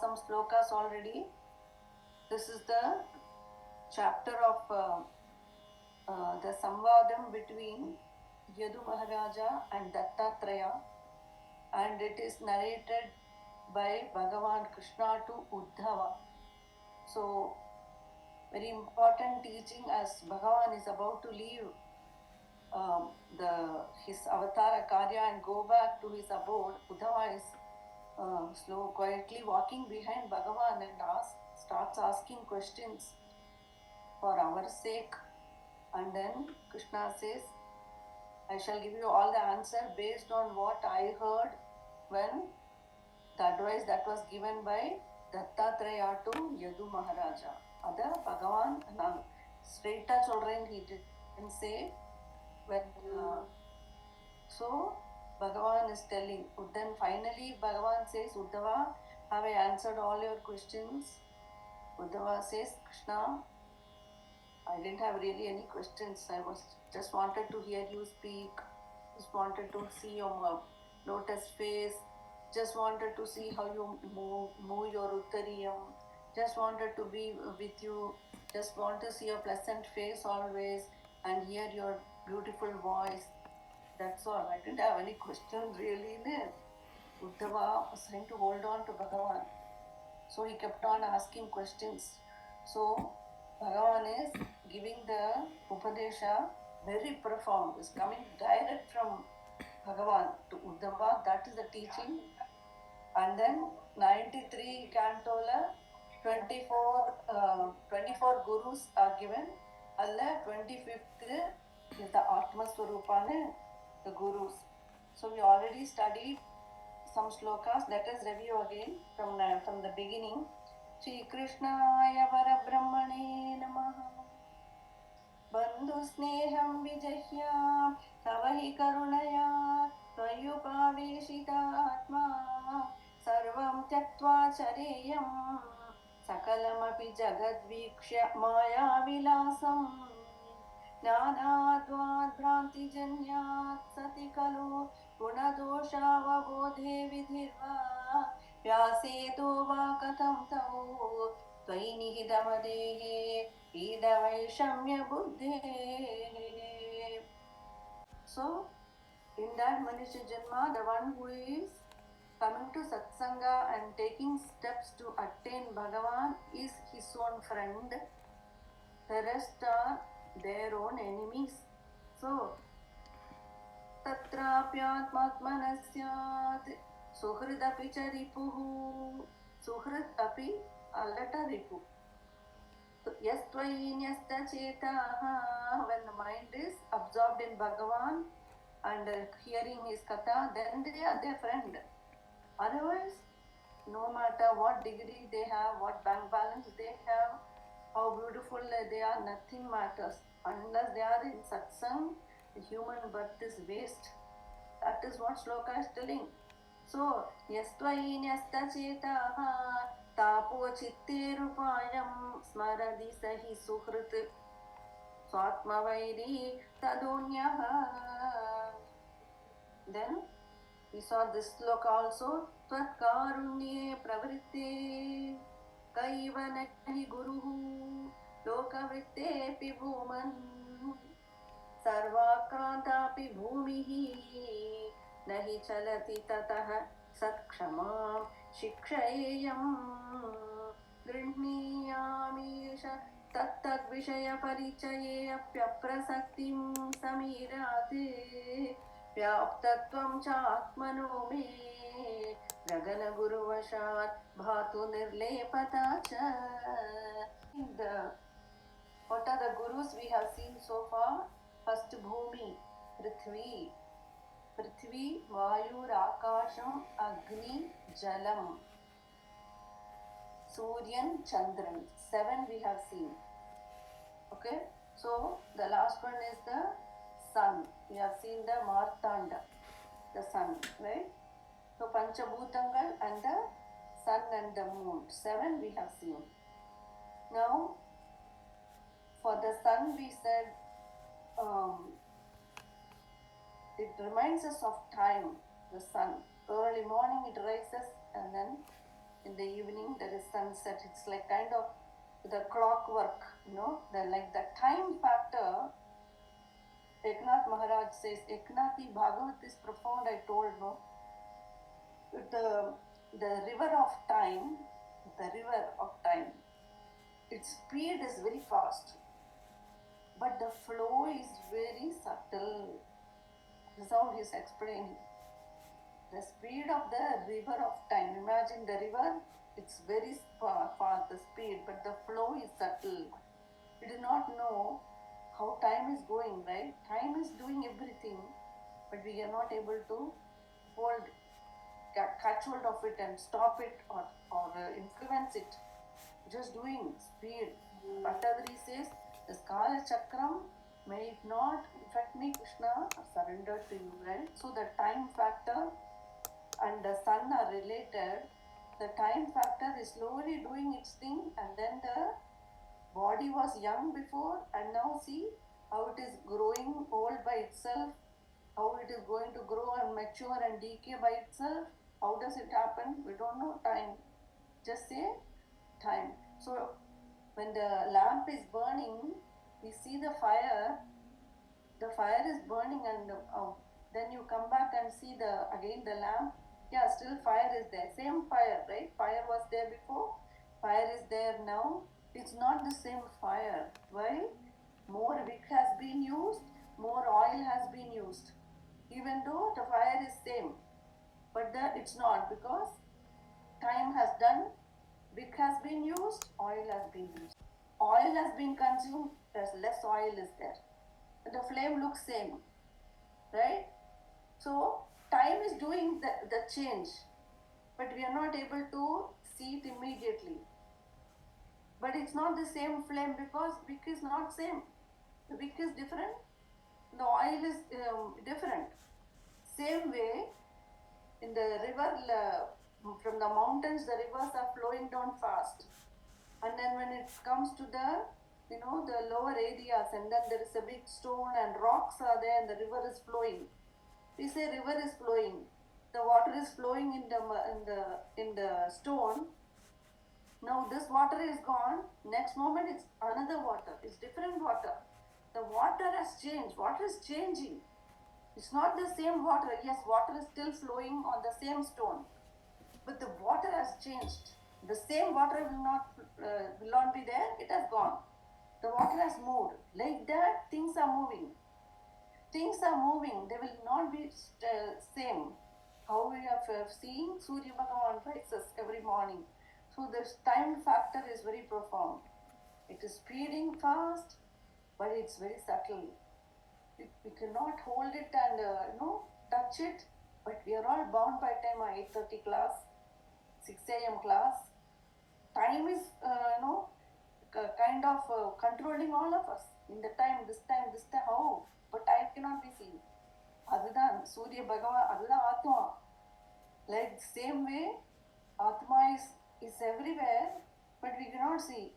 some slokas already. This is the chapter of the samvadam between Yadu Maharaja and Dattatreya, and it is narrated by Bhagavan Krishna to Uddhava. So, very important teaching as Bhagavan is about to leave his avatara karya and go back to his abode. Uddhava is quietly walking behind Bhagavan and starts asking questions for our sake. And then Krishna says, I shall give you all the answer based on what I heard when the advice that was given by Dattatreya to Yadu Maharaja. Ada Bhagavan, straight children, he didn't say. When, so Bhagavan is telling. Then finally Bhagavan says, Uddhava, have I answered all your questions? Uddhava says, Krishna, I didn't have really any questions. I just wanted to hear you speak, just wanted to see your lotus face, just wanted to see how you move your uttariyam, just wanted to be with you, just want to see your pleasant face always and hear your beautiful voice. That's all. I didn't have any questions really. Uddhava was trying to hold on to Bhagavan. So he kept on asking questions. So Bhagavan is giving the Upadesha very profound. It's coming direct from Bhagavan to Uddhava. That is the teaching. And then 93 cantola, 24 gurus are given. Allah 25th is the Atma Swarupane, the gurus. So we already studied some slokas. Let us review again from the beginning. Shri Krishnaya Parabrahmane Namaha. Bandhusnehaṁ vijahyāṁ tava hi karuṇayā tvayyupāveśitātmā sarvaṁ tyaktva chareyaṁ sakalamapi jagadvikṣya māyāvilāsam nānātvād bhrāntijanyāt sati khalu guṇadOṣāvabOdhe vidhirvā vyāsedhO kathaṁ tvayi nihitamatervitavaiṣamyabuddheḥ. So, in that Manushya Janma, the one who is coming to Satsanga and taking steps to attain Bhagavan is his own friend. The rest are their own enemies. So, tatrāpyātmā suhridapi ca ripuhu. Suhrid api allata ripu. Yes tvayi when the mind is absorbed in Bhagavan and hearing his katha, then they are their friend. Otherwise, no matter what degree they have, what bank balance they have, how beautiful they are, nothing matters. Unless they are in satsang, the human birth is waste. That is what sloka is telling. So, yastvayi tapo chitterupayam smaradi sahi suhrit swatmavairi tadonyaha. Then we saw this sloka also. Tvat karuṇye pravritte kaiva nahi guruhu lokavrittepi bhuman sarvakrantapi bhumihi nahi chalati tatah satkṣamā shikshayeyaṁ grihniyameṣa tattadviṣaya paricaye apyaprasaktim samirāte vyāptatvam chātmano me gagana guruvashat bhātu nirlepata cha. What are the gurus we have seen so far? First Bhumi, Prithvi, Vayu, Akasham, Agni, Jalam, Suryan, Chandran. 7 we have seen. Okay, so the last one is the sun. We have seen the Martanda, the sun, right? So Panchabhutangal and the sun and the moon. 7 we have seen. Now, for the sun we said, it reminds us of time, the sun. Early morning it rises and then in the evening there is sunset. It's like kind of the clockwork, like the time factor. Eknath Maharaj says, Eknathi Bhagavat is profound, I told, no? The river of time, its speed is very fast, but the flow is very subtle. This is how he is explaining. The speed of the river of time. Imagine the river, it's very fast, the speed, but the flow is subtle. We do not know how time is going, right? Time is doing everything, but we are not able to catch hold of it and stop it or influence it. Just doing speed. Bhattadri says, the Kala Chakram, may it not affect me, Krishna, surrender to you, right? So the time factor and the sun are related. The time factor is slowly doing its thing, and then the body was young before, and now see how it is growing old by itself, how it is going to grow and mature and decay by itself. How does it happen? We don't know. Time. Just say time. So when the lamp is burning, we see the fire is burning, and then you come back and see again the lamp. Yeah, still fire is there. Same fire, right? Fire was there before. Fire is there now. It's not the same fire. Why? More wick has been used, more oil has been used. Even though the fire is same, but it's not, because time has done, wick has been used, oil has been used. Oil has been consumed, there's less oil is there. And the flame looks same, right? So time is doing the change, but we are not able to see it immediately. But it's not the same flame, because wick is not same. The wick is different, the oil is different. Same way, in the river, from the mountains, the rivers are flowing down fast. And then when it comes to the lower areas, and then there is a big stone and rocks are there, and the river is flowing. We say river is flowing. The water is flowing in the stone. Now this water is gone. Next moment it's another water. It's different water. The water has changed. Water is changing. It's not the same water. Yes, water is still flowing on the same stone, but the water has changed. The same water will not be there. It has gone. The water has moved. Like that, things are moving. Things are moving. They will not be same. How we have seen Surya Bhagavan rises every morning. So this time factor is very profound. It is speeding fast, but it's very subtle. We cannot hold it and touch it, but we are all bound by time. 8:30 class, 6 a.m. class. Time is kind of controlling all of us. In the time, this time, how? But time cannot be seen. Adudan, Surya Bhagavan, adudan Atma. Like the same way, Atma is everywhere, but we cannot see.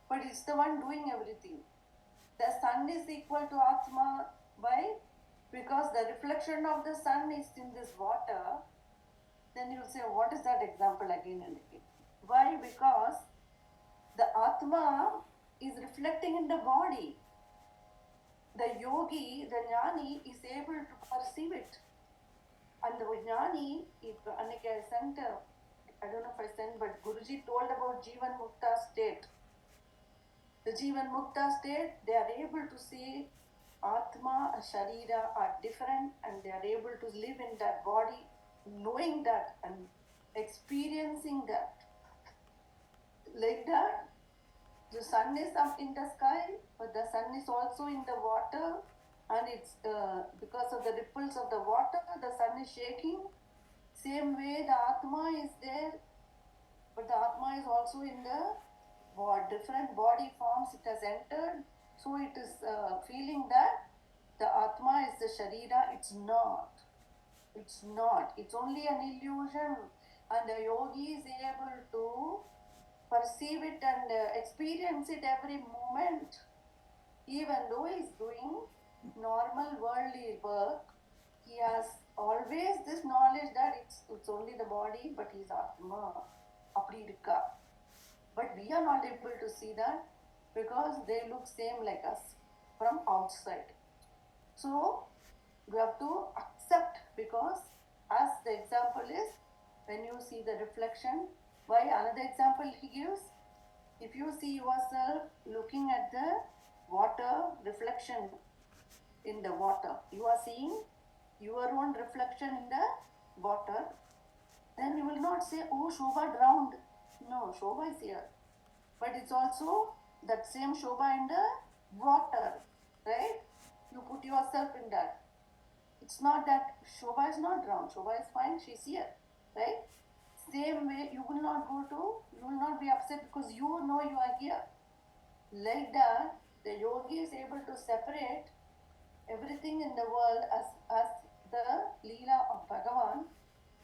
But it's the one doing everything. The sun is equal to Atma because the reflection of the sun is in this water. Then you will say, what is that example again and again? Why? Because the Atma is reflecting in the body. The yogi, the jnani, is able to perceive it. And the jnani, I sent, I don't know if I sent, but Guruji told about Jivan Mukta state. The Jivan Mukta state, they are able to see Atma and Sharira are different, and they are able to live in that body, knowing that and experiencing that. Like that, the sun is up in the sky, but the sun is also in the water, and it's because of the ripples of the water, the sun is shaking. Same way, the Atma is there, but the Atma is also in the different body forms it has entered. So it is feeling that the Atma is the Sharira. It's not. It's not. It's only an illusion. And the yogi is able to perceive it and experience it every moment. Even though he is doing normal worldly work, he has always this knowledge that it's only the body, but he's Atma. அப்படி இருக்கா. But we are not able to see that because they look same like us from outside. So you have to accept, because as the example is, when you see the reflection, why another example he gives, if you see yourself looking at the water reflection in the water, you are seeing your own reflection in the water, then you will not say, oh, Shobha drowned. No, Shobha is here, but it's also that same Shobha in the water, right? You put yourself in that. It's not that Shobha is not drowned, Shobha is fine, she's here, right? Same way, you will not be upset because you know you are here. Like that, the yogi is able to separate everything in the world as the Leela of Bhagavan,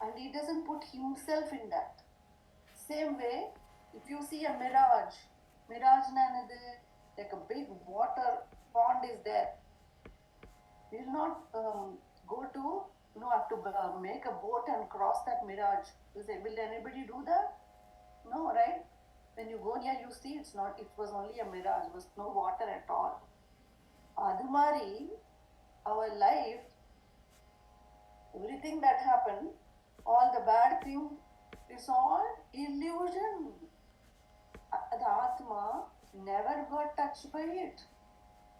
and he doesn't put himself in that. Same way, if you see a mirage nanadu, like a big water pond is there, you will not go to, have to make a boat and cross that mirage. You say, will anybody do that? No, right? When you go here, you see it was only a mirage, there was no water at all. Adumari, our life, everything that happened, all the bad thing, is all illusion. The Atma never got touched by it.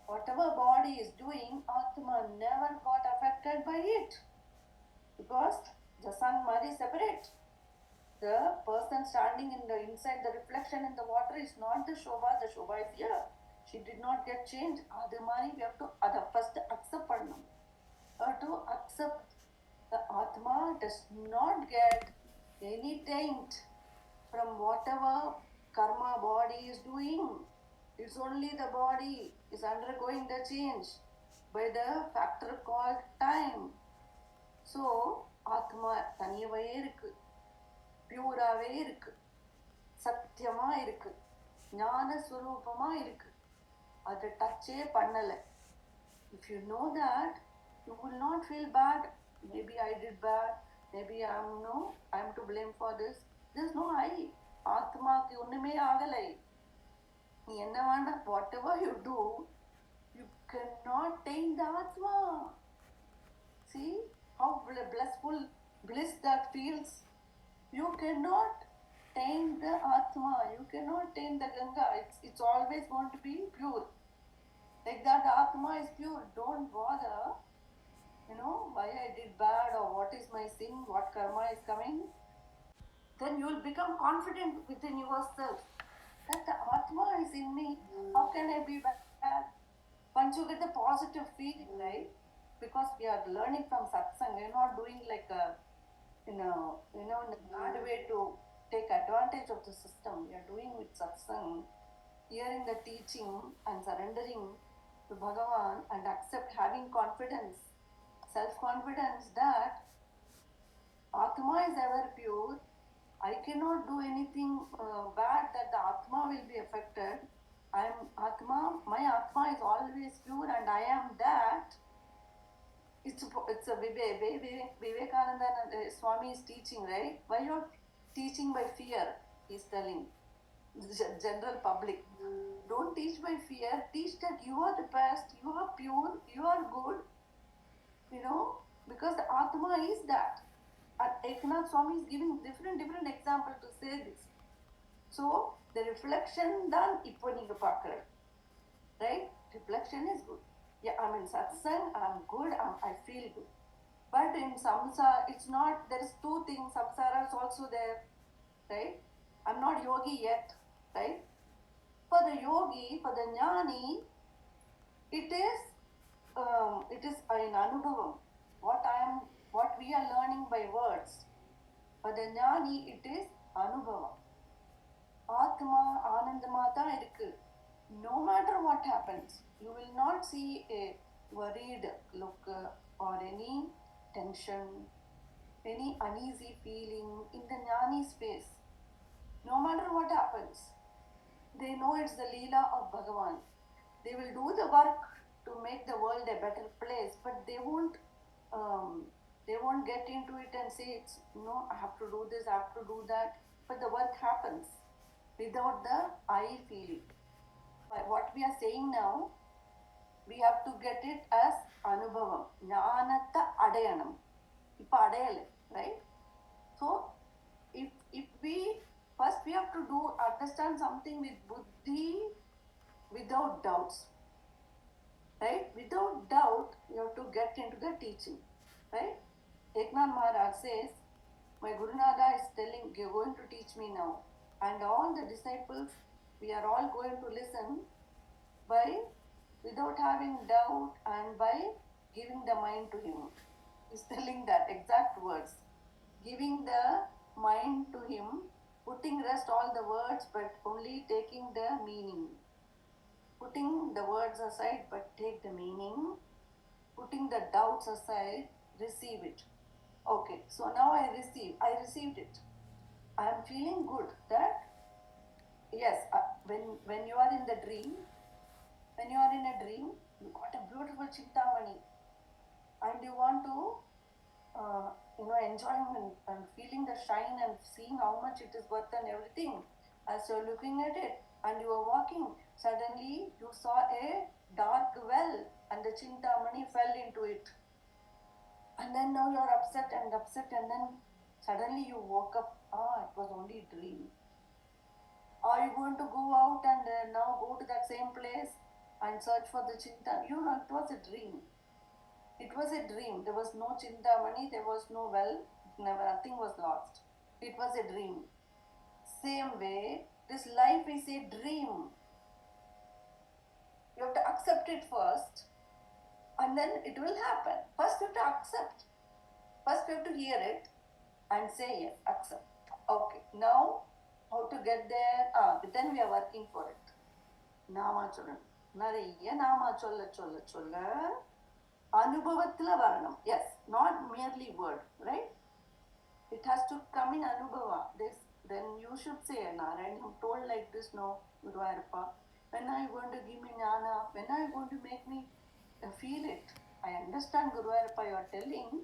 Whatever body is doing, Atma never got affected by it. Because the sun Mari separate. The person standing inside the reflection in the water is not the Shobha is here. She did not get changed. Adu Mari, we have to first accept pannum. To accept the Atma does not get any taint from whatever karma body is doing. It's only the body is undergoing the change by the factor called time. So, Atma தனியவே இருக்கு, பியூராவே இருக்கு, சத்தியமா இருக்கு, ஞான ஸ்வரூபமா இருக்கு. அது டச்சே பண்ணல. If you know that, you will not feel bad. Maybe I did bad. Maybe I'm to blame for this. There's no I. ஆத்மாக்கு ஒண்ணுமே ஆகலை. நீ என்ன வேணா, whatever you do, you cannot taint the Atma. See how blissful bliss that feels. You cannot taint the Atma. You cannot taint the Ganga. It's always going to be pure. Like that, the Atma is pure. Don't bother, why I did bad or what is my sin, what karma is coming. Then you will become confident within yourself that the Atma is in me. How can I be bad? Once you get the positive feeling, right? Because we are learning from satsang, we are not doing like in a bad way to take advantage of the system. We are doing with satsang, hearing the teaching and surrendering to Bhagavan and having confidence, self-confidence that Atma is ever pure. I cannot do anything bad that the Atma will be affected. I am Atma, my Atma is always pure and I am that. It's a Vivekananda Swami is teaching, right? Why you're teaching by fear? He's telling the general public. Don't teach by fear, teach that you are the best, you are pure, you are good, because the Atma is that. Eknath Swami is giving different examples to say this. So, the reflection done, ipo neenga paakra, right? Reflection is good. Yeah, I'm in satsang, I'm good, I feel good. But in samsara, it's not, there is two things, samsara is also there, right? I'm not yogi yet, right? For the yogi, for the jnani, it is an anubhavam. What we are learning by words. For the jnani, it is anubhavam. Atma anandama da irukku. No matter what happens, you will not see a worried look or any tension, any uneasy feeling in the jnani's face. No matter what happens, they know it's the Leela of Bhagavan. They will do the work to make the world a better place, but they won't get into it and say, I have to do this, I have to do that. but the work happens without the I feeling. What we are saying now, we have to get it as anubhavam, jnanata adayanam. Ipa adayale, right? So if we first we have to understand something with buddhi without doubts, right? Without doubt, you have to get into the teaching, right? Eknath Maharaj says, my Gurunada is telling, you're going to teach me now. And all the disciples, we are all going to listen without having doubt and by giving the mind to him. He's telling that exact words. Giving the mind to him, putting rest all the words, but only taking the meaning. Putting the words aside, but take the meaning. Putting the doubts aside, receive it. Okay, so now I received it. I am feeling good that, yes, when you are in the dream, you got a beautiful chintamani and you want to, enjoying and feeling the shine and seeing how much it is worth and everything. As you're looking at it and you are walking, suddenly you saw a dark well and the chintamani fell into it. And then now you're upset and then suddenly you woke up, it was only a dream. Are you going to go out and now go to that same place and search for the chintamani? It was a dream. It was a dream. There was no chintamani, there was no well, nothing was lost. It was a dream. Same way, this life is a dream. You have to accept it first and then it will happen. First you have to accept. First you have to hear it and say yes, accept. Okay, now how to get there? Then we are working for it. Nama chollan. Nariya nama cholla. Anubhavattila varanam. Yes, not merely word, right? It has to come in anubhava. Then you should say, Narayan, you told like this, no, Guruvayurappa. When are you going to give me jnana? When are you going to make me feel it? I understand, Guruvayurappa, you are telling,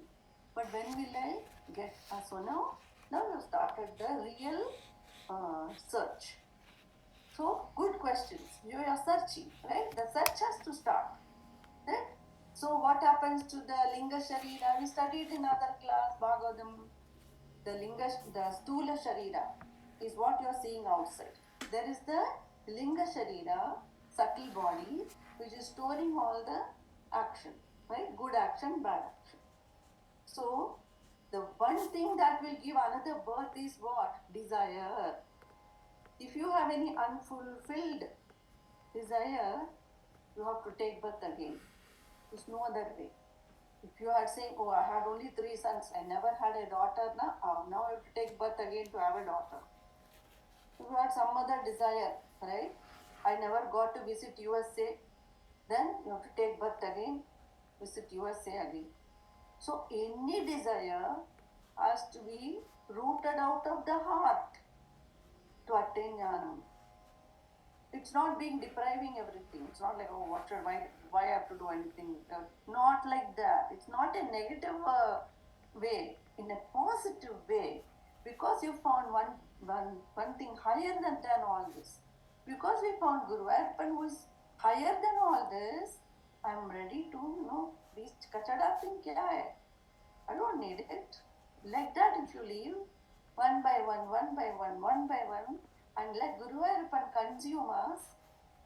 but when will I get? So now you started the real search. So, good questions. You are searching, right? The search has to start, right? So, what happens to the linga sharira? We studied in other class, Bhagavatam. The stula sharira is what you are seeing outside. There is the linga sharira, subtle body, which is storing all the action, right? Good action, bad action. So, the one thing that will give another birth is what? Desire. If you have any unfulfilled desire, you have to take birth again. There's no other way. If you are saying, I had only 3 sons, I never had a daughter, now I have to take birth again to have a daughter. If you had some other desire, right? I never got to visit USA, then you have to take birth again, visit USA again. So any desire has to be rooted out of the heart to attain jnanam. It's not being depriving everything. It's not like, why I have to do anything? Not like that. It's not a negative way, in a positive way. Because you found one thing higher than all this. Because we found Guru Arpan who is higher than all this, I am ready to, this kachada thing kya hai? I don't need it. Like that, if you leave, one by one, and let Guru Arpan consume us,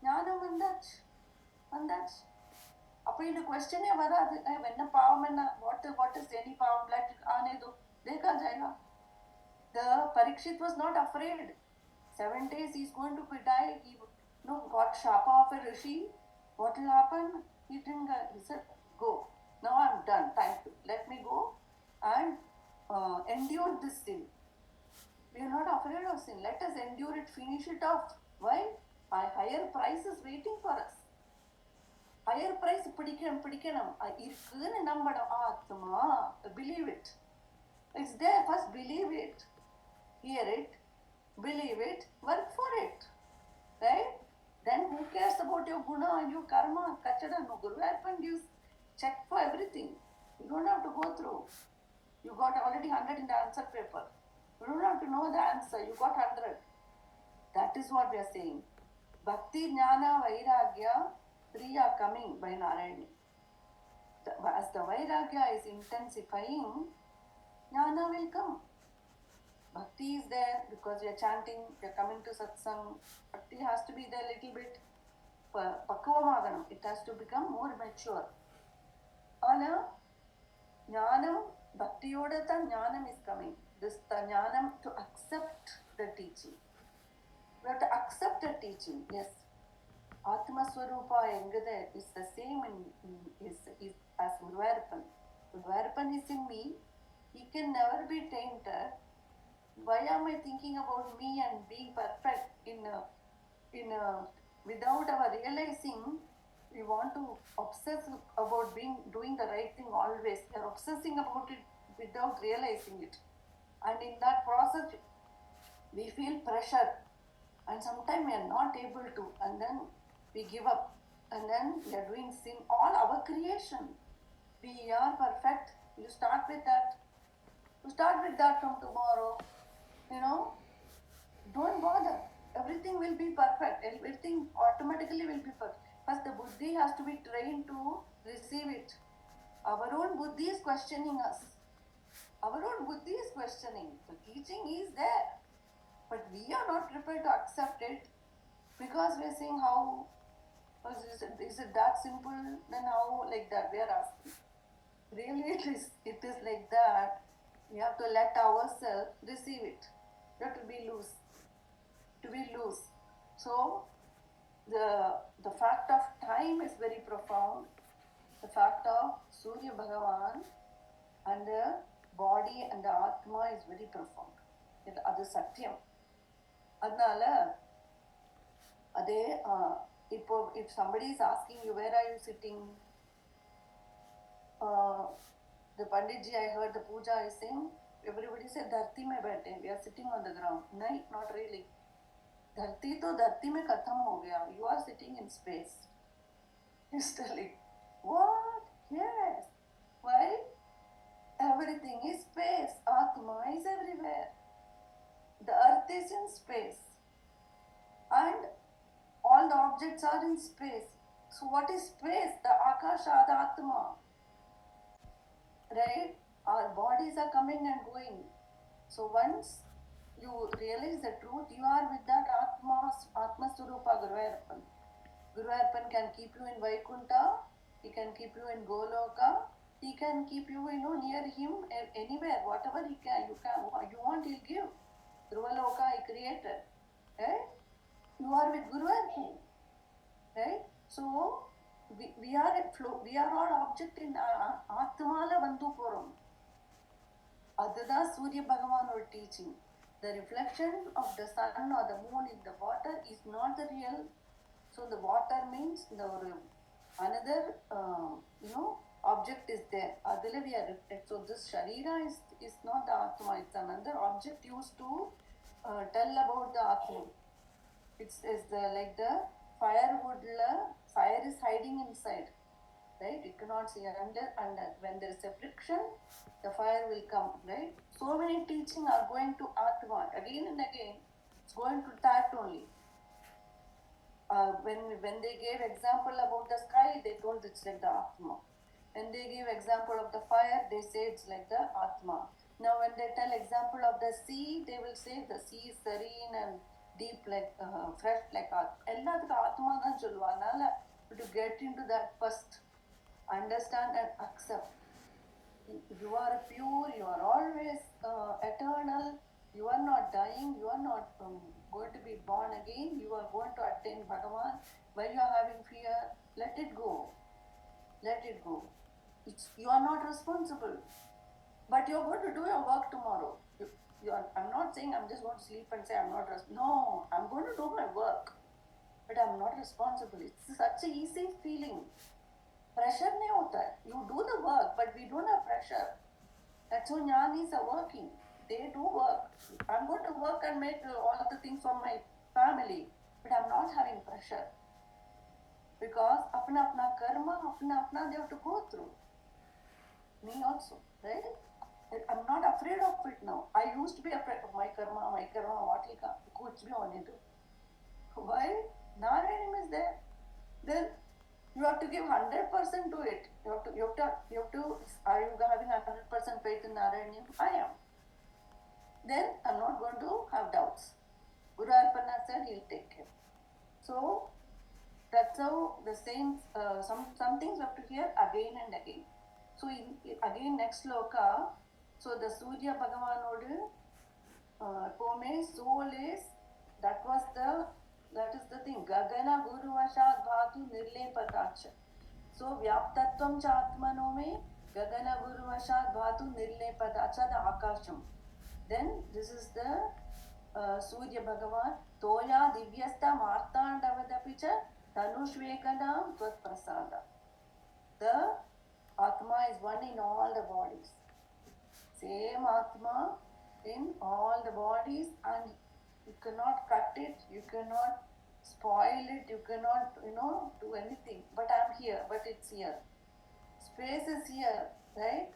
jnana vandachu. அப்போ இந்த क्वेश्चने வராது. என்ன பாவம் என்ன? What is any பாவம்? Let it आने दो, देखा जाएगा. The Parikshit was not afraid. 7 days he is going to die. He got shapa of a rishi. What will happen? He said, go. Now I am done. Thank you. Let me go and endure this sin. We are not afraid of sin. Let us endure it, finish it off. Why? A higher price is waiting for us. Higher price பிடிக்கணும் இருக்குன்னு நம்பணும். ஆத்மா, believe it. It's there. First believe it, hear it, believe it, work for it, right? Then who cares about your guna and your karma? Kachada, no Guru Arpan gives check for everything. You don't have to go through. You got already 100 in the answer paper. You don't have to know the answer. You got 100. That is what we are saying. Bhakti, Jnana, Vairagya, three are coming by Narayana. As the Vairagya is intensifying, Jnana will come. Bhakti is there because we are chanting, we are coming to satsang. Bhakti has to be there a little bit. Pakavamaganam. It has to become more mature. Ana, Jnanam, Bhakti-yodatha Jnanam is coming. This the Jnanam to accept the teaching. We have to accept the teaching, yes. Atma Swarupa Engade is the same is as Guruvayurappan. Guruvayurappan is in me. He can never be tainted. Why am I thinking about me and being perfect without our realizing? We want to obsess about doing the right thing always. We are obsessing about it without realizing it. And in that process, we feel pressure. And sometimes we are not able to. And then we give up. And then we are doing sin. All our creation. We are perfect. You start with that. You start with that from tomorrow. Don't bother. Everything will be perfect. Everything automatically will be perfect. First, the buddhi has to be trained to receive it. Our own buddhi is questioning us. Our own buddhi is questioning. The teaching is there. But we are not prepared to accept it because we are saying how, is it that simple? Then how like that? We are asking. Really, it is like that. We have to let ourselves receive it. We have to be loose. To be loose. So, the fact of time is very profound. The fact of Surya Bhagavan and the body and the Atma is very profound. That is Satyam. Adnala, if somebody is asking you, where are you sitting? The Panditji, I heard the puja is saying, everybody said, Dharti mein baithe, we are sitting on the ground. No, not really. Dharti to dharti mein kathaṁ ho gaya. You are sitting in space. He's telling, what? Yes. Why? Everything is space. Atma is everywhere. The earth is in space. And all the objects are in space. So what is space? The akasha, the Atma. Right? Our bodies are coming and going. So once you realize the truth, you are with that Atma Swarupa Guruvayurappan. Guruvayurappan can keep you in Vaikunta, he can keep you in Goloka, he can keep you, near him anywhere, whatever you want, he'll give. Dhruvaloka he created. Right? You are with Guruvayurappan. Right? So we are all object in Atmala Vandu Porum. Adada Surya Bhagavan or teaching. The reflection of the sun or the moon in the water is not the real. So the water means another object is there. Adila we are reflect. So this Sharira is not the Atma, it's another object used to tell about the Atma. It's like the firewood. Fire is hiding inside. Right? You cannot see under. When there is a friction, the fire will come. Right? So many teaching are going to Atma. Again and again, it's going to that only. When they gave example about the sky, they told it's like the Atma. When they give example of the fire, they say it's like the Atma. Now when they tell example of the sea, they will say the sea is serene and deep like fresh like Atma. To get into that first, understand and accept. You are pure, you are always eternal, you are not dying, you are not going to be born again, you are going to attain Bhagavan. When you are having fear, let it go. Let it go. You are not responsible. But you are going to do your work tomorrow. I'm not saying I'm just going to sleep and say I'm not responsible. No, I'm going to do my work. But I'm not responsible. It's such an easy feeling. Pressure nahi hota hai. You do the work, but we don't have pressure. That's how jnanis are working. They do work. I'm going to work and make all of the things for my family, but I'm not having pressure. Because apna karma, they have to go through. Me also, right? I'm not afraid of it now. I used to be afraid of my karma, what will come, kuch bhi hone do. Why? Narayana is there. Then you have to give 100% to it. Are you having 100% faith in Narayana? I am. Then I'm not going to have doubts. Guru Arpana said he'll take care. So that's how the saints, some things you have to hear again and again. So again next sloka, so the Surya Bhagavanodu pome soul is, that is the thing, Gagana Guru Vashat Bhatu Nirlepatacha. So Vyaptatvam Chatmano me Gagana Guru Vashat Bhatu Nirlepatacha, the Akasham. Then this is the Surya Bhagavan, Toya Divyasta Martandavadapicha Tanushvekanam Tvat Prasada. The Atma is one in all the bodies. Same Atma in all the bodies, and you cannot cut it, you cannot spoil it, you cannot, do anything. But I'm here, but it's here. Space is here, right?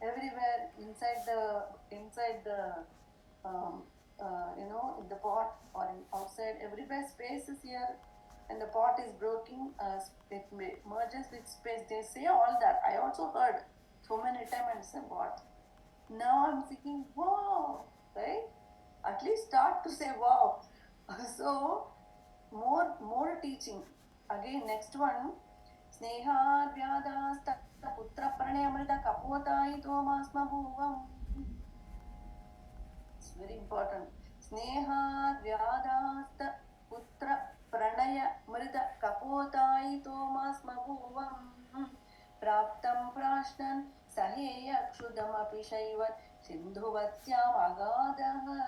Everywhere inside the in the pot or outside, everywhere space is here, and the pot is broken, it merges with space. They say all that. I also heard so many times and said, what? Now I'm thinking, wow, right? At least start to say wow. So more teaching. Again, next one, Sneha Vyadasta Putra Pranayamrita Kapotai Tomasma Bhuvam. It's very important. Sneha Vyadasta Putra Pranayamrita Kapotai Tomasma Bhuvam. Praptam Prashnan Saheya Kshudamapi Shaivat Sindhuvatyam Agadaha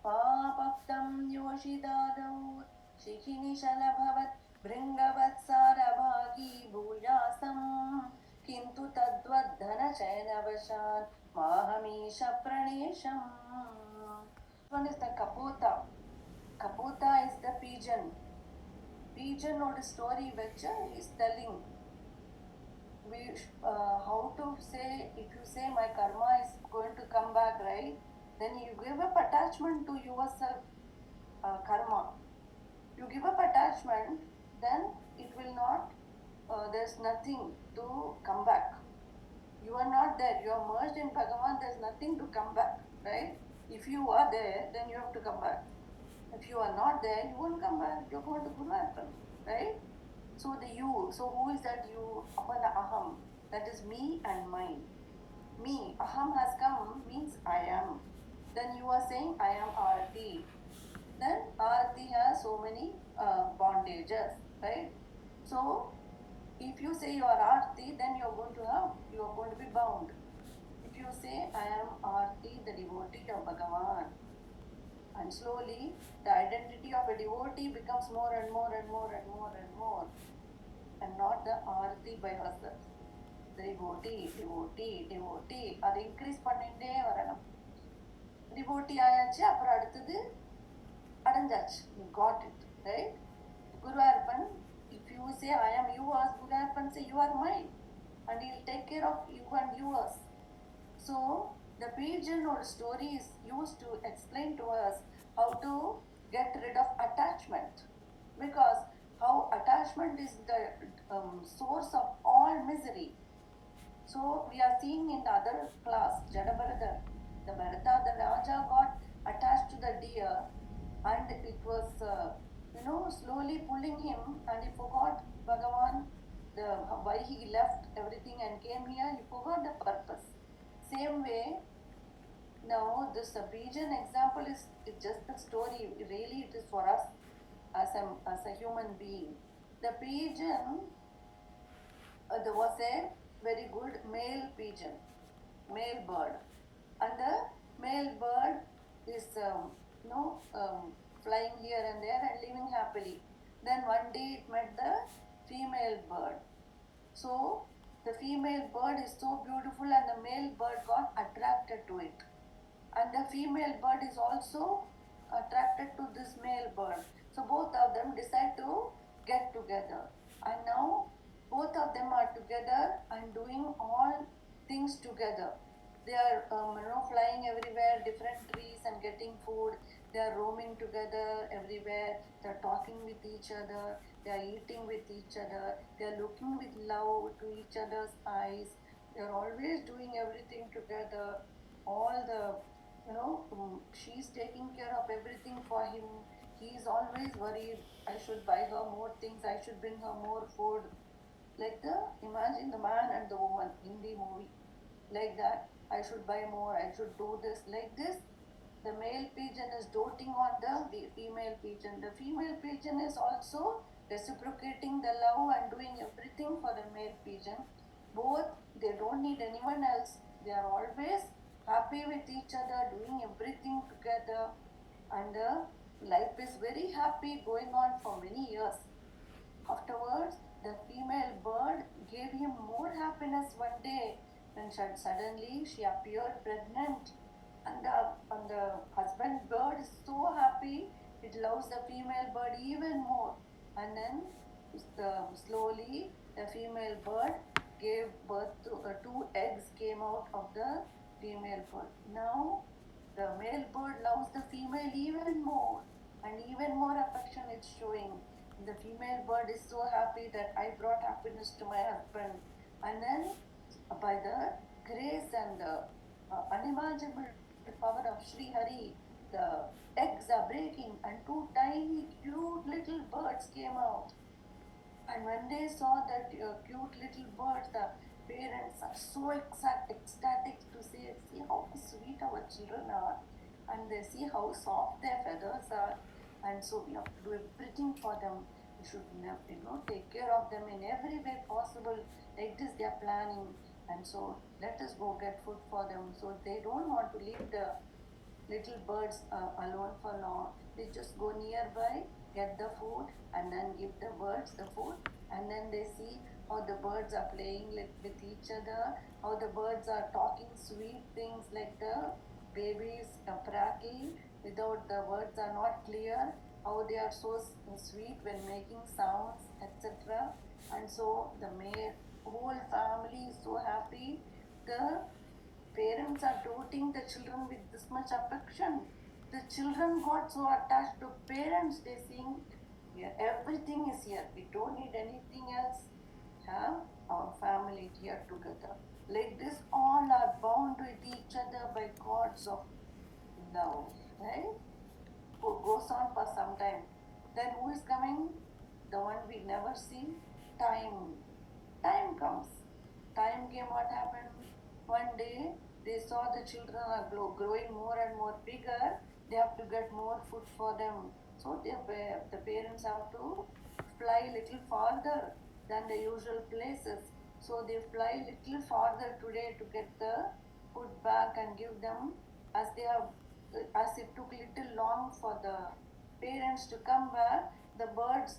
Papaptam Yoshidadaur Shikhini Shalabhavat Bringavat Sarabhagi Bhujasam Kintu Tadvad Dhana Chayanavashan Mahamisha Pranesham. One is the Kapota. Kapota is the pigeon. Pigeon or the story which is telling. How to say, if you say my karma is going to come back, right? Then you give up attachment to yourself, karma. You give up attachment, then it will not, there's nothing to come back. You are not there, you are merged in Bhagavan, there's nothing to come back, right? If you are there, then you have to come back. If you are not there, you won't come back, you're going to guṇadOṣāvabOdhe, right? So the you, so who is that you? Apana aham, that is me and mine. Me, aham has come means I am. Then you are saying I am Arati. Then Arati has so many bondages, right? So if you say you are Arati, then you are going to be bound. If you say I am Arati, the devotee of Bhagavan, and slowly the identity of a devotee becomes more and more and more and more and more, and not the Arati by herself. The devotee, அதை increase பண்ணிட்டே வரணும். Devotee ஆயாச்சு, அப்புறம் அடுத்தது அடைஞ்சாச்சு. You got it, right? Guru Arpan, if you say I am yours, Guru Arpan say you are mine, and he will take care of you and yours. So the pigeon or story is used to explain to us how to get rid of attachment, because how attachment is the source of all misery. So we are seeing in the other class, Jadabharata, the Raja got attached to the deer, and it was slowly pulling him, and he forgot Bhagavan, why he left everything and came here. He forgot the purpose. Same way, now this pigeon example is just the story. Really, it is for us as a human being. The pigeon, there was a very good male pigeon, male bird, and the male bird is flying here and there and living happily. Then one day it met the female bird. So the female bird is so beautiful, and the male bird got attracted to it, and the female bird is also attracted to this male bird. So both of them decide to get together, and now both of them are together and doing all things together. They are flying everywhere, different trees and getting food. They are roaming together everywhere. They are talking with each other. They are eating with each other. They are looking with love to each other's eyes. They are always doing everything together. All the, she's taking care of everything for him. He is always worried. I should buy her more things. I should bring her more food. Imagine the man and the woman in the movie. Like that, I should buy more. I should do this. Like this, the male pigeon is doting on the female pigeon. The female pigeon is also reciprocating the love and doing everything for the male pigeon. Both, they don't need anyone else. They are always happy with each other, doing everything together, and life is very happy going on for many years. Afterwards, the female bird gave him more happiness one day when suddenly she appeared pregnant. And the husband bird is so happy, it loves the female bird even more. And then slowly the female bird gave birth to two eggs came out of the female bird. Now the male bird loves the female even more, and even more affection it's showing. The female bird is so happy that I brought happiness to my husband. And then by the grace and the unimaginable power of Sri Hari, the eggs are breaking and two tiny cute little birds came out. And when they saw that cute little birds, the parents are so ecstatic to see how sweet our children are, and they see how soft their feathers are. And so we have to do everything for them. We should take care of them in every way possible. Like this they are planning. And so let us go get food for them. So they don't want to leave the little birds alone for long. They just go nearby, get the food, and then give the birds the food. And then they see how the birds are playing with each other, how the birds are talking sweet things like the babies prattle without the words are not clear, how they are so sweet when making sounds, etc. And so the whole family is so happy. The parents are doting the children with this much affection. The children got so attached to parents, they think everything is here. We don't need anything else. Have our family here together. Like this, all are bound with each other by cords of love. Right? Who goes on for some time. Then who is coming? The one we never see. Time. Time comes. Time came, what happened? One day, they saw the children are growing more and more bigger. They have to get more food for them. So the parents have to fly little farther than the usual places. So they fly little farther today to get the food back and give them, as it took little long for the parents to come back. The birds,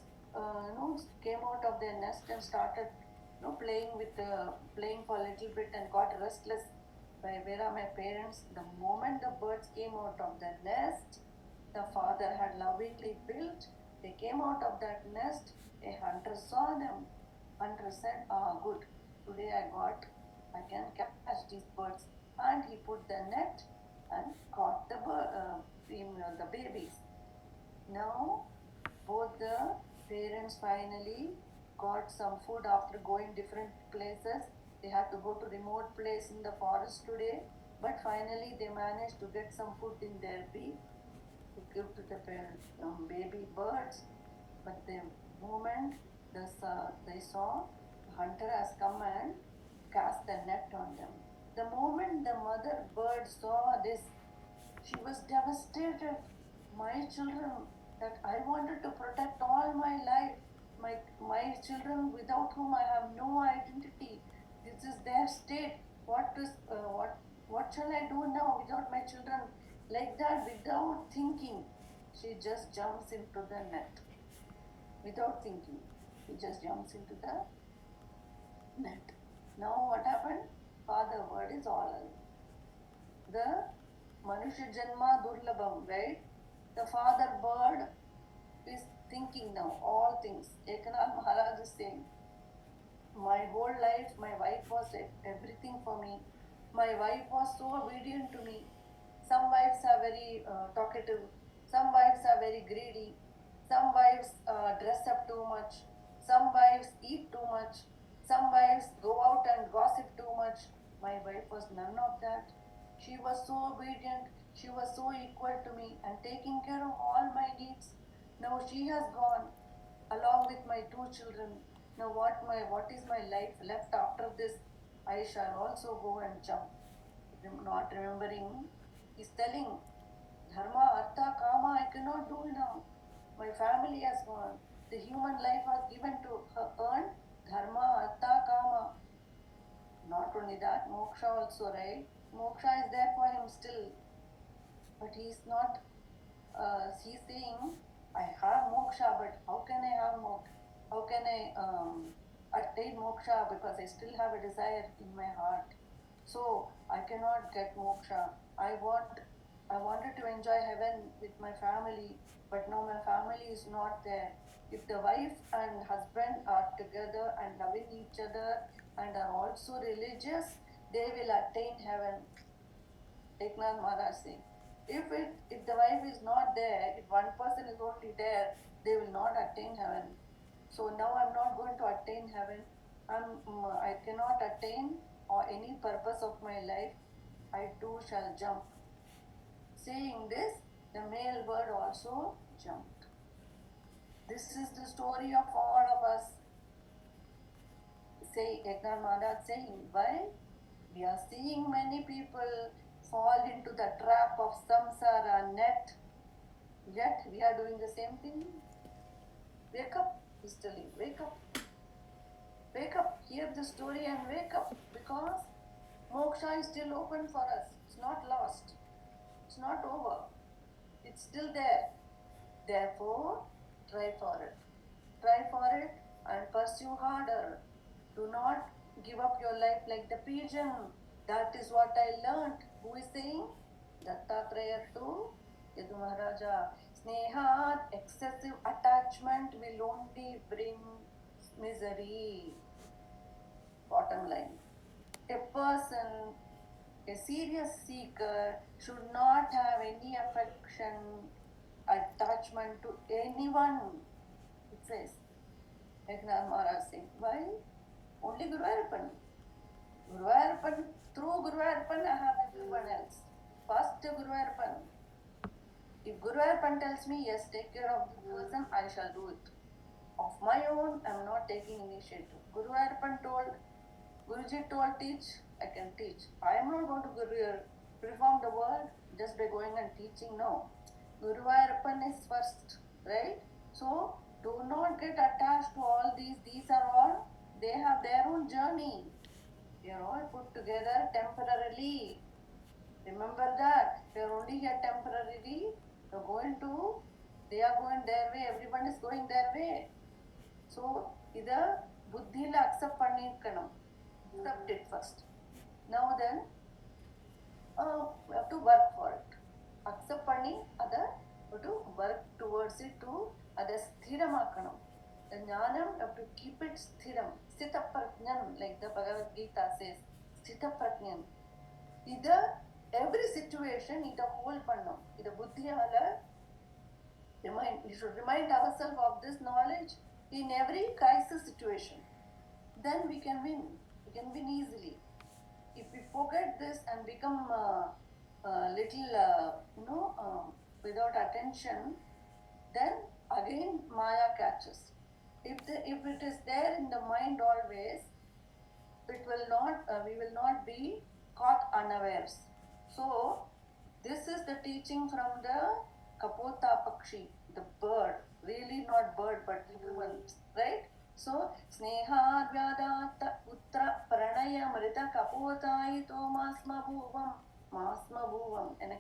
came out of their nest and started, playing for a little bit and got restless. Where are my parents? The moment the birds came out of the nest, the father had lovingly built. They came out of that nest. A hunter saw them. Hunter said, good, today I can catch these birds. And he put the net and caught the babies. Now, both the parents finally got some food after going different places. They had to go to remote place in the forest today, but finally they managed to get some food in their beak to give to the baby birds. But the moment they saw the hunter has come and cast the net on them. The moment the mother bird saw this, she was devastated. My children that I wanted to protect all my life, my children without whom I have no identity. This is their state. What shall I do now without my children? Like that, without thinking, she just jumps into the net. Without thinking, she just jumps into the net. Now what happened? Father bird is all alone. The Manusha Janma Durlabham, right? The father bird is thinking now all things. Ekanath Maharaj is saying, my whole life, my wife was everything for me. My wife was so obedient to me. Some wives are very talkative. Some wives are very greedy. Some wives dress up too much. Some wives eat too much. Some wives go out and gossip too much. My wife was none of that. She was so obedient. She was so equal to me and taking care of all my needs. Now she has gone along with my two children. Now what is my life left after this? I shall also go and jump. Not remembering, he's telling, Dharma, Artha, Kama, I cannot do now. My family has gone. The human life was given to earn Dharma, Artha, Kama. Not only that, Moksha also, right? Moksha is there for him still. But he's not, he's saying, I have Moksha, but how can I have Moksha? How can I attain Moksha? Because I still have a desire in my heart. So I cannot get moksha. I wanted to enjoy heaven with my family, but now my family is not there. If the wife and husband are together and loving each other and are also religious, they will attain heaven. Eknath Maharaj saying, if the wife is not there, if one person is only there, they will not attain heaven. So now I'm not going to attain heaven. I cannot attain or any purpose of my life. I too shall jump. Saying this, the male bird also jumped. This is the story of all of us. Say Eknath Maharaj saying, why? We are seeing many people fall into the trap of samsara net, yet we are doing the same thing. Wake up, he's telling, wake up. Wake up, hear the story and wake up, because moksha is still open for us. It's not lost. It's not over. It's still there. Therefore, try for it. Try for it and pursue harder. Do not give up your life like the pigeon. That is what I learned. Who is saying? Dattatreya to Yadu Maharaja. Snehat, excessive attachment will only bring misery. Bottom line. A person, a serious seeker, should not have any affection, attachment to anyone. It says, Eknath Maharaj saying, why? Only Guruvayurappan. Guruvayurappan, through Guruvayurappan I have everyone else. First Guruvayurappan. If Guruvayurappan tells me, yes, take care of the person, I shall do it. Of my own, I am not taking initiative. Guruvayurappan told, Guruji told, teach, I can teach. I am not going to reform the world just by going and teaching. No. Guruvayurappan is first, right? So, do not get attached to all these. These are all, they have their own journey. They are all put together temporarily. Remember that. They are only here temporarily. They are going their way. Everyone is going their way. So, either buddhila accept pannikkanam. Accept it first. Now then, we have to work for it. Accept panni, other, we have to work towards it to other sthiramakkanam. The jnanam, we have to keep it sthiram. Sthitaprajñam, like the Bhagavad Gita says. Sthitaprajñam. Either every situation, ida hold pannam. Ida buddhiyaala we should remind ourselves of this knowledge in every crisis situation. Then we can win. We can win easily. If we forget this and become without attention, then again Maya catches. If it is there in the mind always, we will not be caught unawares. So this is the teaching from the Kapota Pakshi, the bird, really not bird but human, right? So, Snehat Vyadatta Putra Pranaya Marita Kapotai Tomasma Bhuvam. And I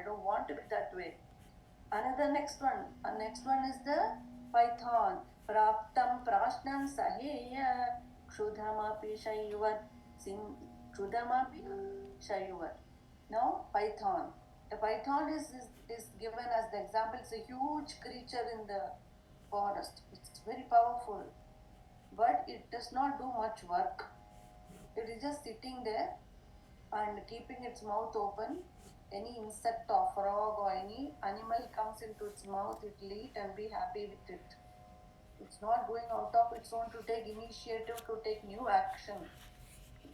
don't want to be that way. Another next one is the Python. Praptam Prashnam Saheya KṣuttṛiṣṇālOpamātre Shayuvat. Now, Python. The python is given as the example. It's a huge creature in the forest. It's very powerful, but it does not do much work. It is just sitting there and keeping its mouth open. Any insect or frog or any animal comes into its mouth, it will eat and be happy with it. It's not going out of its own to take initiative, to take new action.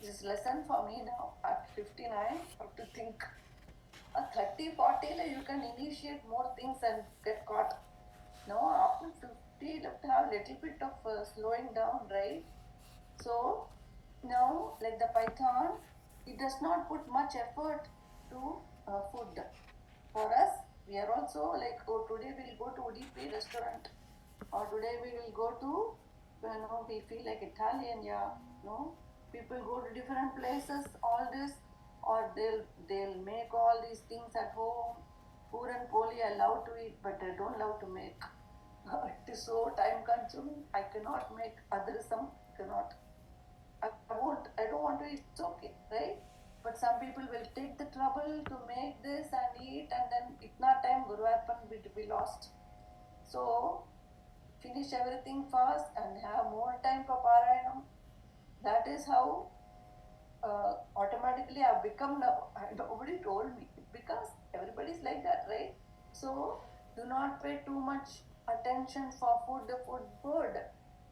This is lesson for me now. At 59, I have to think. At 30, 40, you can initiate more things and get caught. Now, after 50, you have to have a little bit of slowing down, right? So, now, like the python, it does not put much effort to food. For us, we are also like, oh, today we'll go to Udupi restaurant, or today we will go to, we feel like Italian, yeah, no? People go to different places, all this, or they'll make all these things at home. Puran poli I love to eat, but I don't love to make. It is so time consuming. I cannot make adrisam, cannot. I don't want to eat, it's okay, right? But some people will take the trouble to make this and eat, and then itna time Guruvarpan will be lost. So, finish everything fast and have more time for Parayanam. That is how automatically I've become now. Nobody told me. Because everybody's like that, right? So, do not pay too much attention for food, the food bird.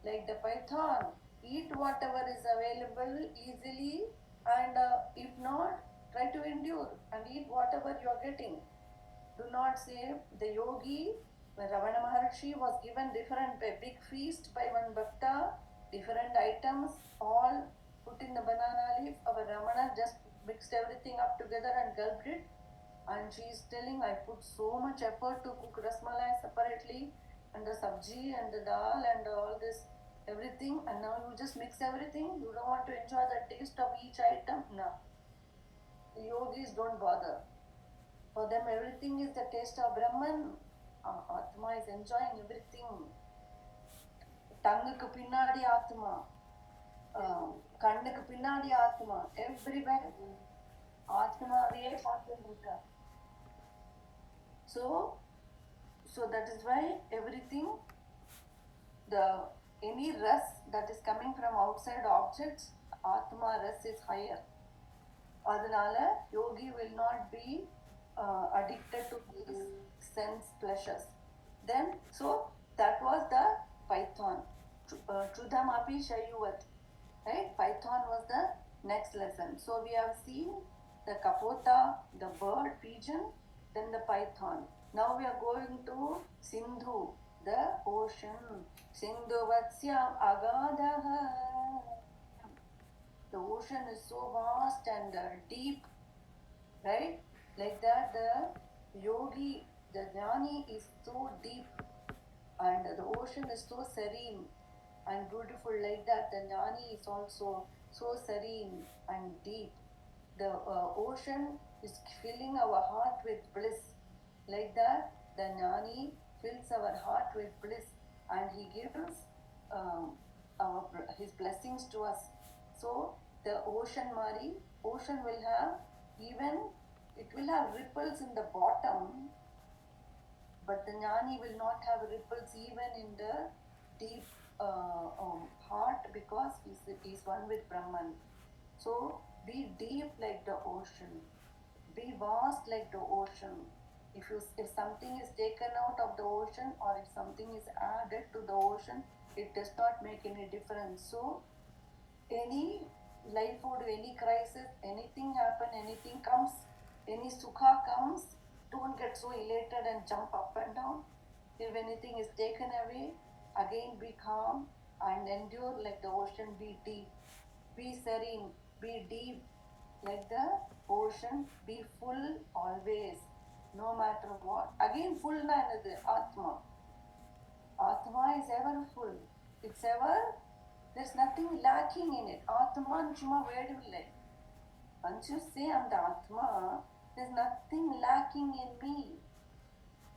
Like the python, eat whatever is available easily, and if not, try to endure and eat whatever you are getting. Do not say the yogi, when Ravana Maharshi was given different, a big feast by one bhakta, different items, all put in the banana leaf. Our Ramana just mixed everything up together and gulped it. And she is telling, I put so much effort to cook rasmalai separately, and the sabji and the dal and all this, everything, and now you just mix everything. You don't want to enjoy the taste of each item? No. The yogis don't bother. For them, everything is the taste of Brahman. Atma is enjoying everything. Tangukku pinnadi Atma. Kannukku pinnadi Atma. Everywhere. Atmaviye Atma. So that is why everything, any ras that is coming from outside objects, Atma ras is higher. Adanala, yogi will not be addicted to these sense pleasures. Then, so that was the python. Trudhamapi Shayuvat. Right? Python was the next lesson. So we have seen the kapota, the bird, pigeon, then the python. Now we are going to Sindhu, the ocean. Sindhu Vatsyam Agadaha. The ocean is so vast and deep, right? Like that, the yogi, the jnani is so deep, and the ocean is so serene and beautiful. Like that, the jnani is also so serene and deep. The ocean is filling our heart with bliss. Like that, the jnani fills our heart with bliss, and he gives his blessings to us. So the ocean will have it will have ripples in the bottom, but the jnani will not have ripples even in the deep heart, because he's one with Brahman. So be deep like the ocean, be vast like the ocean. If something is taken out of the ocean, or if something is added to the ocean, it does not make any difference. So any life would, any crisis, anything happen, anything comes, any sukha comes, don't get so elated and jump up and down. If anything is taken away, again be calm and endure like the ocean. Be deep, be serene, be deep like the ocean. Be full always, no matter what. Again, full na another Atma. Atma is ever full. It's ever, there's nothing lacking in it. Atman chuma vediville. Once you say I'm the Atma, there's nothing lacking in me.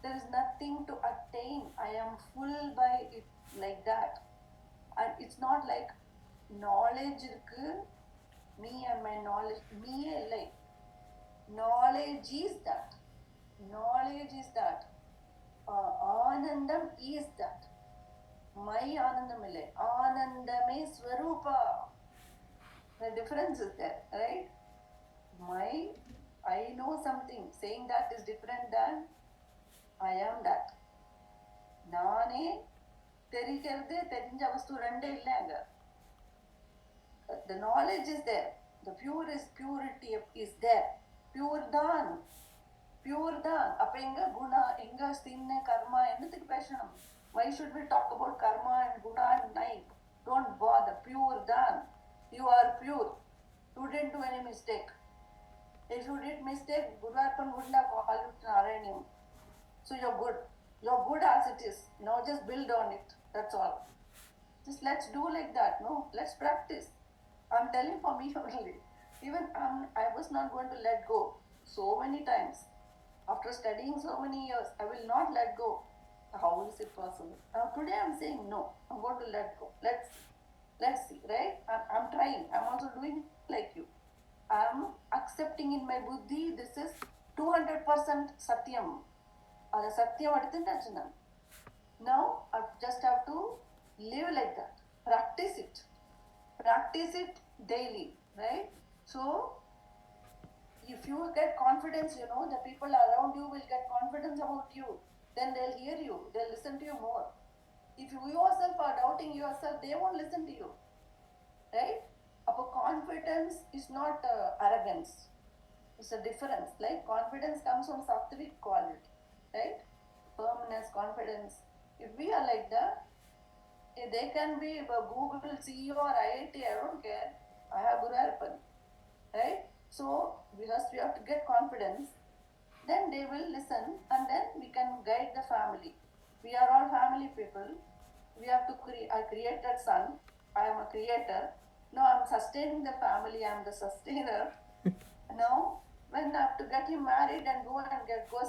There is nothing to attain. I am full by it, like that. And it's not like knowledge irukku, me and my knowledge. Me like knowledge is that. Knowledge is that. Anandam is that. My Anandam ille. Anandame Swarupa. The difference is there, right? I know something. Saying that is different than I am that. நானே தெரிகிறது தெரிஞ்ச வஸ்து ரெண்டே இல்லை அங்க. The knowledge is there. The purity is there. Pure தான். அப்ப எங்க குணா, எங்க சின்ன கர்மா, என்னத்துக்கு பேசணும்? Why should we talk about karma and guna and night? Don't bother. Pure தான். You are pure. You didn't do any mistake. If you did mistake, Gurvarpan wouldn't have called you Narayanam. So you're good. You're good as it is. Now just build on it. That's all. Just let's do like that. No, let's practice. I'm telling for me only. Even I was not going to let go. So many times. After studying so many years, I will not let go. How is it possible? Now today I'm saying no. I'm going to let go. Let's see, right? I'm trying. I'm also doing like you. I'm accepting in my buddhi, this is 200% satyam. That's satyam adutundachina. Now I just have to live like that. Practice it daily, right? So if you get confidence, the people around you will get confidence about you. Then they'll hear you. They'll listen to you more. If you yourself are doubting yourself, they won't listen to you, right? Our confidence is not arrogance. It's a difference. Like confidence comes from sattvic quality, right? Firmness, confidence. If we are like that, they can be Google CEO or IIT, I don't care. I have Gurvarpan, right? So we have to get confidence. Then they will listen, and then we can guide the family. We are all family people. We have to I created son. I am a creator. Now I'm sustaining the family. I'm the sustainer. Now, when I have to get him married and go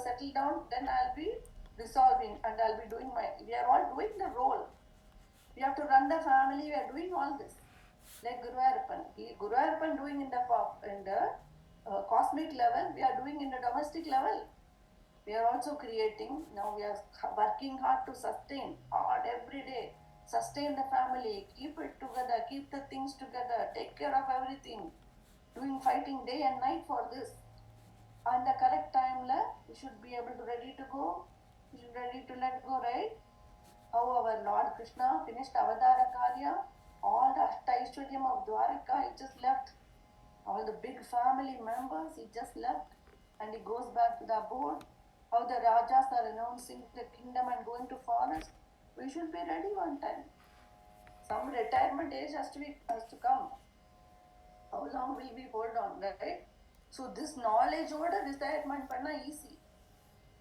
settle down, then I'll be resolving and I'll be doing we are all doing the role. We have to run the family. We are doing all this. Like Gurvarpan doing in the cosmic level, we are doing in the domestic level. We are also creating. Now we are working hard to sustain hard every day. Sustain the family, keep it together, keep the things together, take care of everything. Fighting day and night for this. And the correct time, we should be able to ready to go. We should ready to let go, right? How our Lord Krishna finished Avadara Karya, all the Ashtaishwaryam of Dwaraka, he just left. All the big family members, he just left. And he goes back to the abode. How the Rajas are announcing the kingdom and going to forest. We should be ready on time. Some retirement age has to come. How long will we hold on, right? So this knowledge order retirement panna easy.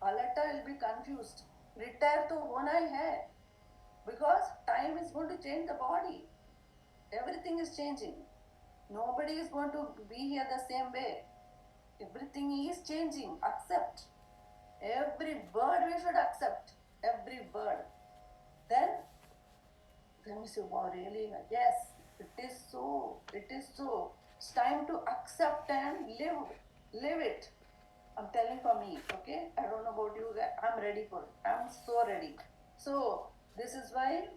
Alata will be confused. Retire to hona hi hai. Because time is going to change the body. Everything is changing. Nobody is going to be here the same way. Everything is changing. Accept. Every word we should accept. Every word. Then we say, wow, really? Yes, it is so. It's time to accept and live it. I'm telling for me, okay? I don't know about you guys. I'm ready for it. I'm so ready. So this is why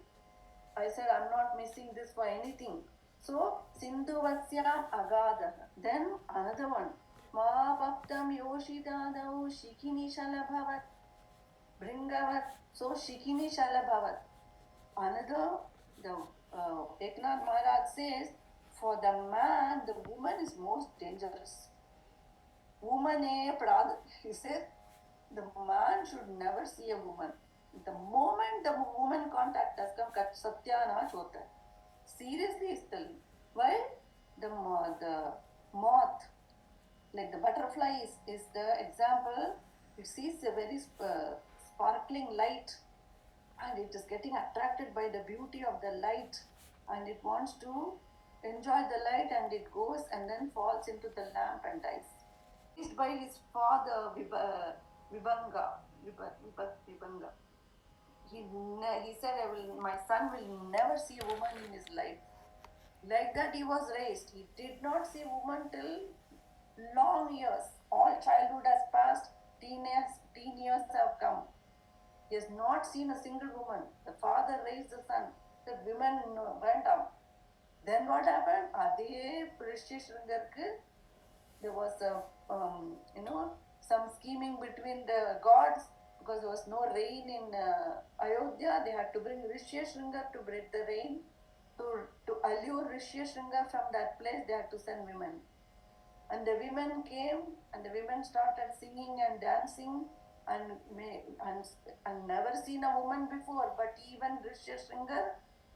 I said I'm not missing this for anything. So Sindhuvasyam Agadaha. Then another one. Ma Bhaktam Yoshidadau Shikini Shalabhavat Bringavat. So Shikini Shalabhavat. Another, the Eknath Maharaj says, for the man, the woman is most dangerous. He says, the man should never see a woman. The moment the woman contact us, santyanantāstebhyO. Seriously, he's telling. Why? The moth, like the butterfly is the example. It sees a very sparkling light. And it is getting attracted by the beauty of the light, and it wants to enjoy the light, and it goes and then falls into the lamp and dies. Raised by his father Vibhanga. He said, my son will never see a woman in his life. Like that he was raised. He did not see a woman till long years. All childhood has passed. Teen years have come. He has not seen a single woman. The father raised the son. The women went out. Then what happened? Adhe Puruṣa there was some scheming between the gods, because there was no rain in Ayodhya. They had to bring Rishyashringa to bring the rain. To allure Rishyashringa from that place, they had to send women. And the women came, and the women started singing and dancing, and never seen a woman before, but even Rishyashringa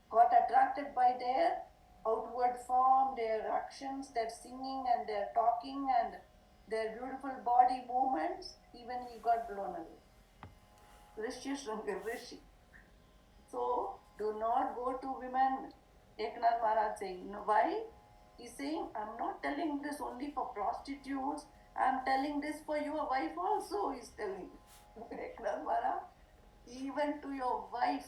got attracted by their outward form, their actions, their singing and their talking and their beautiful body movements. Even he got blown away. Rishyashringa, Rishi. So do not go to women. Eknath Maharaj saying, why? He's saying, I'm not telling this only for prostitutes, I'm telling this for your wife also, he's telling. Eknath Maharaj, even to your wife,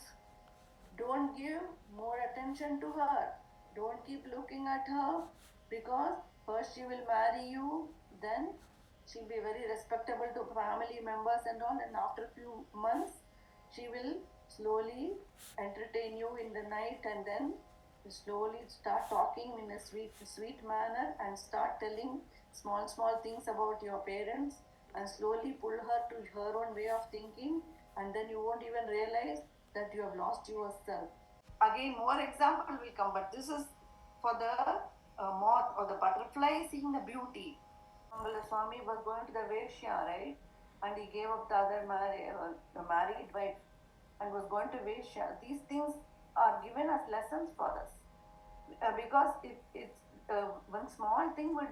don't give more attention to her. Don't keep looking at her, because first she will marry you, then she'll be very respectable to family members and all, and after a few months, she will slowly entertain you in the night, and then slowly start talking in a sweet manner and start telling small things about your parents, and slowly pull her to her own way of thinking, and then you won't even realize that you have lost yourself. Again, more example will come, but this is for the moth or the butterfly seeing the beauty. Mangala Swami was going to the Vaishya, right? And he gave up the other married wife and was going to Vaishya. These things are given as lessons for us. Because if it's one small thing will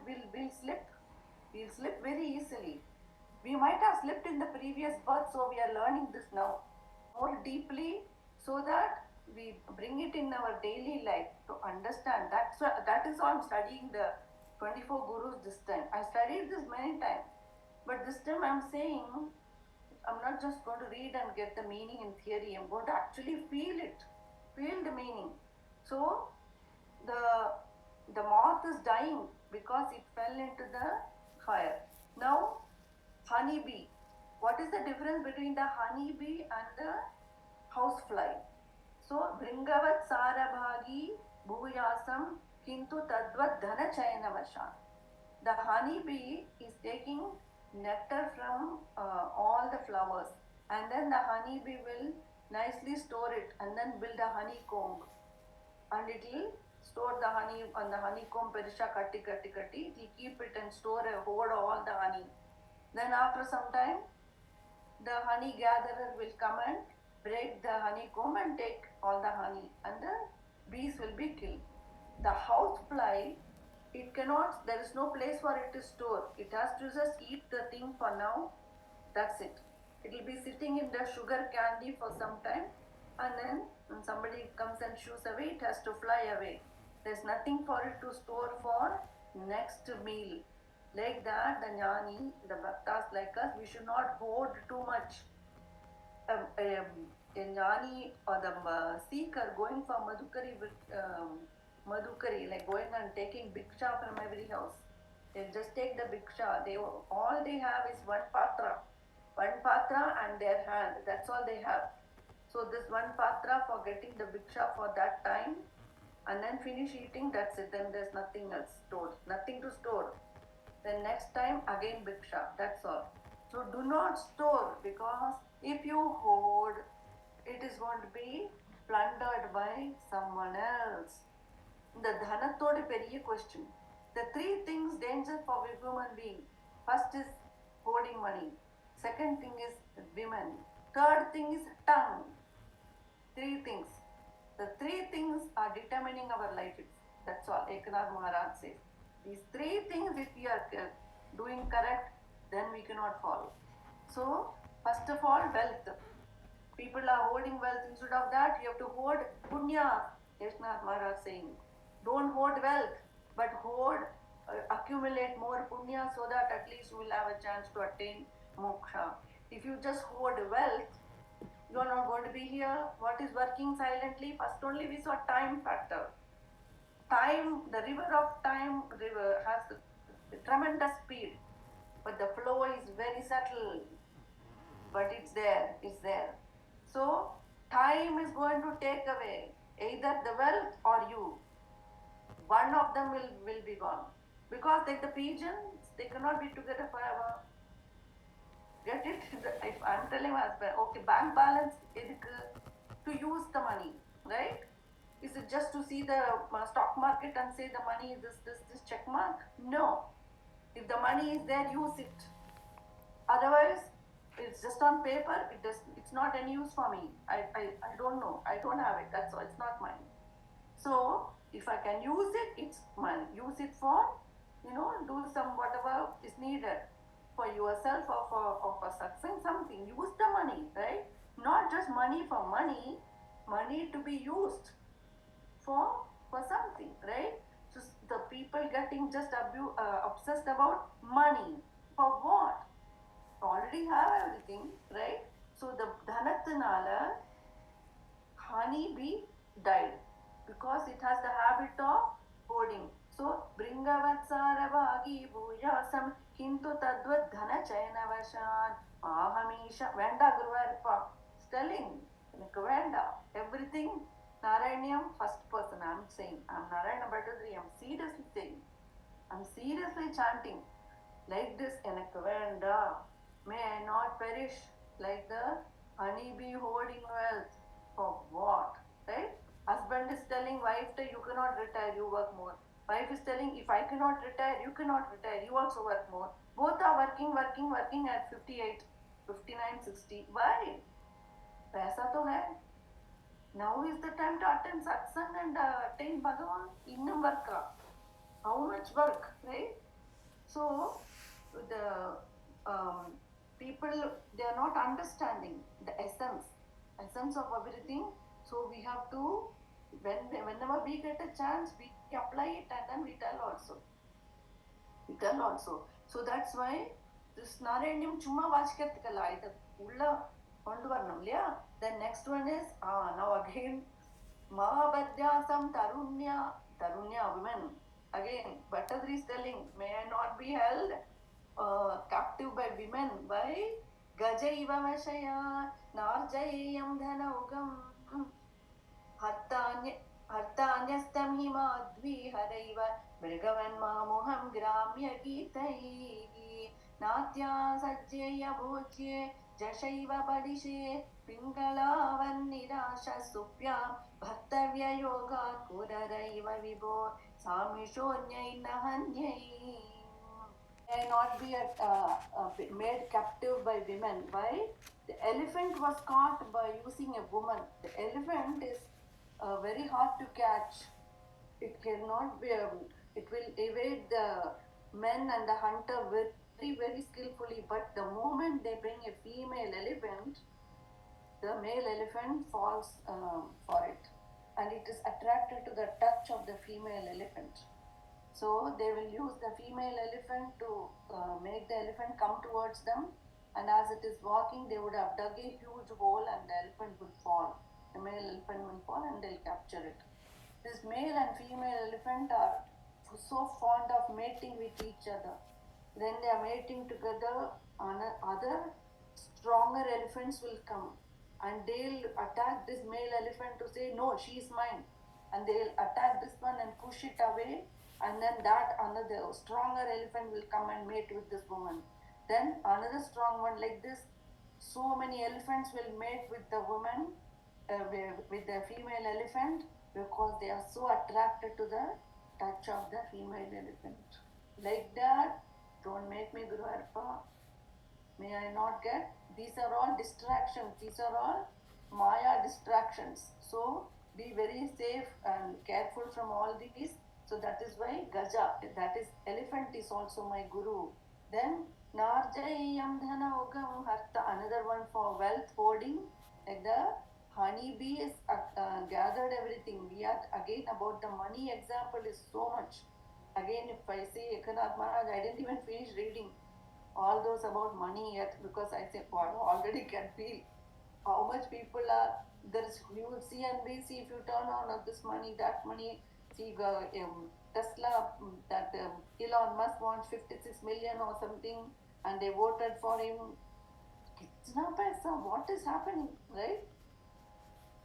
slip. We'll slip very easily. We might have slipped in the previous birth, so we are learning this now more deeply, so that we bring it in our daily life to understand. That is why I'm studying the 24 gurus this time. I studied this many times, but this time I'm saying, I'm not just going to read and get the meaning in theory. I'm going to actually feel it, feel the meaning. So the moth is dying because it fell into the fire. Now, honeybee. What is the difference between the honeybee and the housefly? So, bringavat sarabhagi bhuvayasam kintu tadvat dhana chayanavashan. The honeybee is taking nectar from all the flowers, and then the honeybee will nicely store it and then build a honeycomb, and it will store the honey on the honeycomb perisha katti. It will keep it and hoard all the honey. Then after some time, the honey gatherer will come and break the honeycomb and take all the honey, and the bees will be killed. The housefly, it cannot, there is no place for it to store. It has to just eat the thing for now. That's it. It will be sitting in the sugar candy for some time, and then when somebody comes and shoos away, it has to fly away. There's nothing for it to store for next meal. Like that, the jnani, the bhaktas like us, we should not hoard too much. A jnani or the seeker going for madhukari, like going and taking bhiksha from every house. They just take the bhiksha. All they have is one patra and their hand. That's all they have. So this one patra for getting the bhiksha for that time, and then finish eating, that's it. Then there's nothing else stored, nothing to store. Then next time again bhiksha, that's all. So do not store, because if you hoard, it is going to be plundered by someone else. The dhanathoda periya question. The three things danger for a human being. First is hoarding money. Second thing is women. Third thing is tongue. Three things. The three things are determining our life. That's all Eknath Maharaj says. These three things, if we are doing correct, then we cannot follow. So, first of all, wealth. People are hoarding wealth. Instead of that, you have to hoard punya. Eknath Maharaj saying, don't hoard wealth, but accumulate more punya, so that at least you will have a chance to attain moksha. If you just hoard wealth, you are not going to be here. What is working silently? First only we saw time factor. Time, the river of time has tremendous speed, but the flow is very subtle, but it's there. So time is going to take away either the wealth or you. One of them will be gone, because like the pigeon they cannot be together forever. Get it? If I'm telling my husband, okay, bank balance to use the money, right? Is it just to see the stock market and say the money is this check mark? No. If the money is there, use it. Otherwise, it's just on paper. It's not any use for me. I don't know. I don't have it. That's all. It's not mine. So if I can use it, it's mine. Use it for, do some whatever is needed for yourself or for success something. Use the money, right? Not just money for money. Money to be used for something, right? So the people getting just obsessed about money. For what? Already have everything, right? So the dhanatnala honey bee died because it has the habit of hoarding. So bringavatsaravagi bhujasam kintu tadvat dhana chayanavashan ahamisha venda guruvarpa. Telling venda everything. Narayanyam, first person, I'm saying. I'm Narayana Bhattadri, I'm seriously saying. I'm seriously chanting. Like this, enakku venda. May I not perish like the honeybee hoarding wealth. For what? Right? Husband is telling wife that you cannot retire, you work more. Wife is telling, if I cannot retire, you cannot retire, you also work more. Both are working at 58, 59, 60. Why? Paisa to hai. Now is the time to attend satsang and attain Bhagavan. Innum work. How much work, right? So the people, they are not understanding the essence of everything. So we have to, whenever we get a chance, we apply it and then we tell also. So that's why this Narayanyam chumma vachikathikala idu ulla kondu varanam illaya. Then next one is now again Mahabhadyasam tarunya women. Again Bhattadri is telling, may I not be held captive by women. By gajaiva vashaya narjayeyaṁ dhanaugam hartanyastam himadvi haraiva mrigavan mamuham gramya gitaihi natya sajjaya bhojye jashaiva padishe pingalavan nirasha supyam bhattavya yoga kuraraiva vibho samishonyai nahanyai. May not be made captive by women. Why? The elephant was caught by using a woman. The elephant is very hard to catch. It cannot be. It will evade the men and the hunter very skillfully. But the moment they bring a female elephant, the male elephant falls for it, and it is attracted to the touch of the female elephant. So they will use the female elephant to make the elephant come towards them, and as it is walking, they would have dug a huge hole and the elephant would fall. The male elephant will fall and they'll capture it. This male and female elephant are so fond of mating with each other. Then they are mating together, other stronger elephants will come and they'll attack this male elephant to say, no, she is mine. And they'll attack this one and push it away. And then that another stronger elephant will come and mate with this woman. Then another strong one like this. So many elephants will mate with the woman, with the female elephant, because they are so attracted to the touch of the female elephant. Like that, don't make me Guru Arpa. May I not get? These are all distractions. These are all Maya distractions. So be very safe and careful from all these. So that is why Gaja, that is elephant, is also my Guru. Then Narjayeyaṁ dhanaugam harta, another one for wealth hoarding. Like the honey bee is gathered everything. We are again about the money example is so much. Again, if I say Ekanath Maharaj, I didn't even finish reading all those about money yet, because I say, I already can feel how much people are. There's, you will see and we see, if you turn on this money, that money. See, Tesla, that Elon Musk wants 56 million or something, and they voted for him. Kitna paisa, what is happening, right?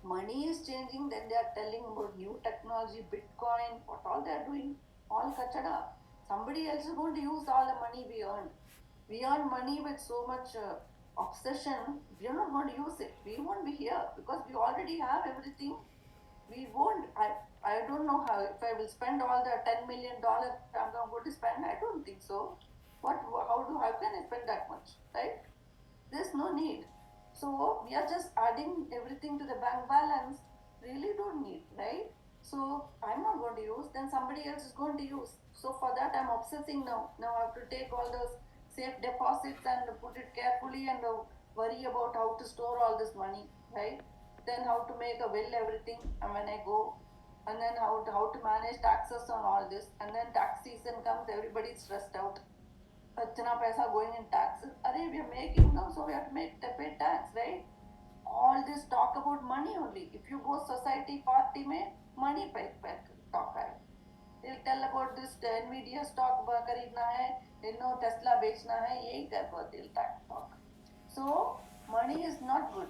Money is changing, then they are telling about new technology, Bitcoin, what all they are doing, all kachada. somebody else is going to use all the money we earn. We earn money with so much obsession, we are not going to use it. We won't be here because we already have everything. We won't. I don't know how, if I will spend all the $10 million I'm going to spend. I don't think so. How can I spend that much, right? There's no need. So we are just adding everything to the bank balance. Really don't need, right? So I'm not going to use, then somebody else is going to use. So for that I'm obsessing now. Now I have to take all those safe deposits and put it carefully and worry about how to store all this money, right? Then how to make a will, everything, and when I go, and then how to manage taxes on all this, and then tax season comes, everybody's stressed out. Achna paisa going in taxes. Arey, we are making now, so we have to pay tax, right? All this talk about money only. If you go society party mein, money pe talk hai. They'll tell about this Nvidia stock खरीदना है, Tesla बेचना है, यही they'll talk. So money is not good.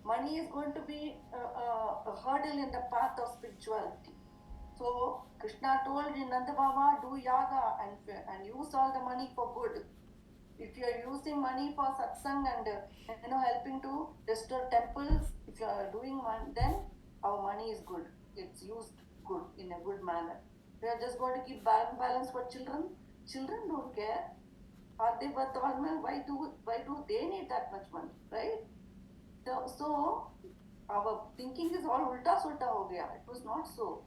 Money is going to be a hurdle in the path of spirituality. So Krishna told Nanda Baba, do yaga and use all the money for good. If you are using money for satsang and helping to restore temples, if you are doing one, then our money is good. It's used good in a good manner. We are just going to keep balance for children. Children don't care. Are they worth all money? Why do they need that much money, right? So our thinking is all ulta sulta ho gaya. It was not so.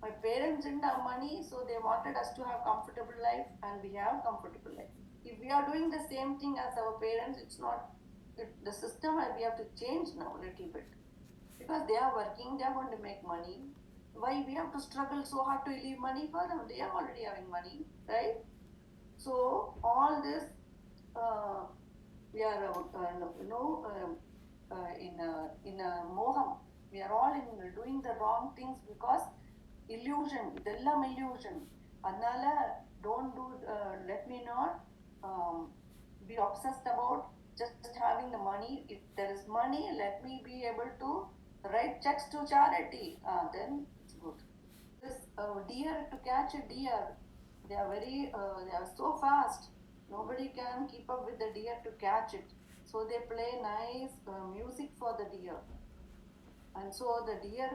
My parents didn't have money, so they wanted us to have comfortable life, and we have comfortable life. If we are doing the same thing as our parents, it's not the system. We have to change now a little bit, because they are working, they are going to make money. Why we have to struggle so hard to leave money for them? They are already having money, right? So all this we are in a moham. We are all doing the wrong things because illusion. Idellam illusion. Adnala don't do. Let me not be obsessed about just having the money. If there is money, let me be able to write checks to charity. Then it's good. This deer, to catch a deer, they are so fast. Nobody can keep up with the deer to catch it. So they play nice music for the deer. And so the deer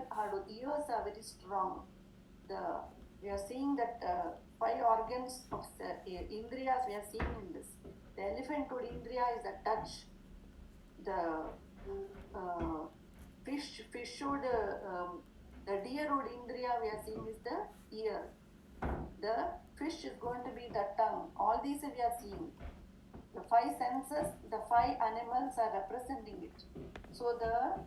ears are very strong. We are seeing that 5 organs of indriyas we are seeing in this. The elephant-wood indriya is the touch. The fish-wood, the deer-wood indriya we are seeing is the ear. The fish is going to be the tongue. All these we are seeing. The 5 senses, the 5 animals are representing it. So the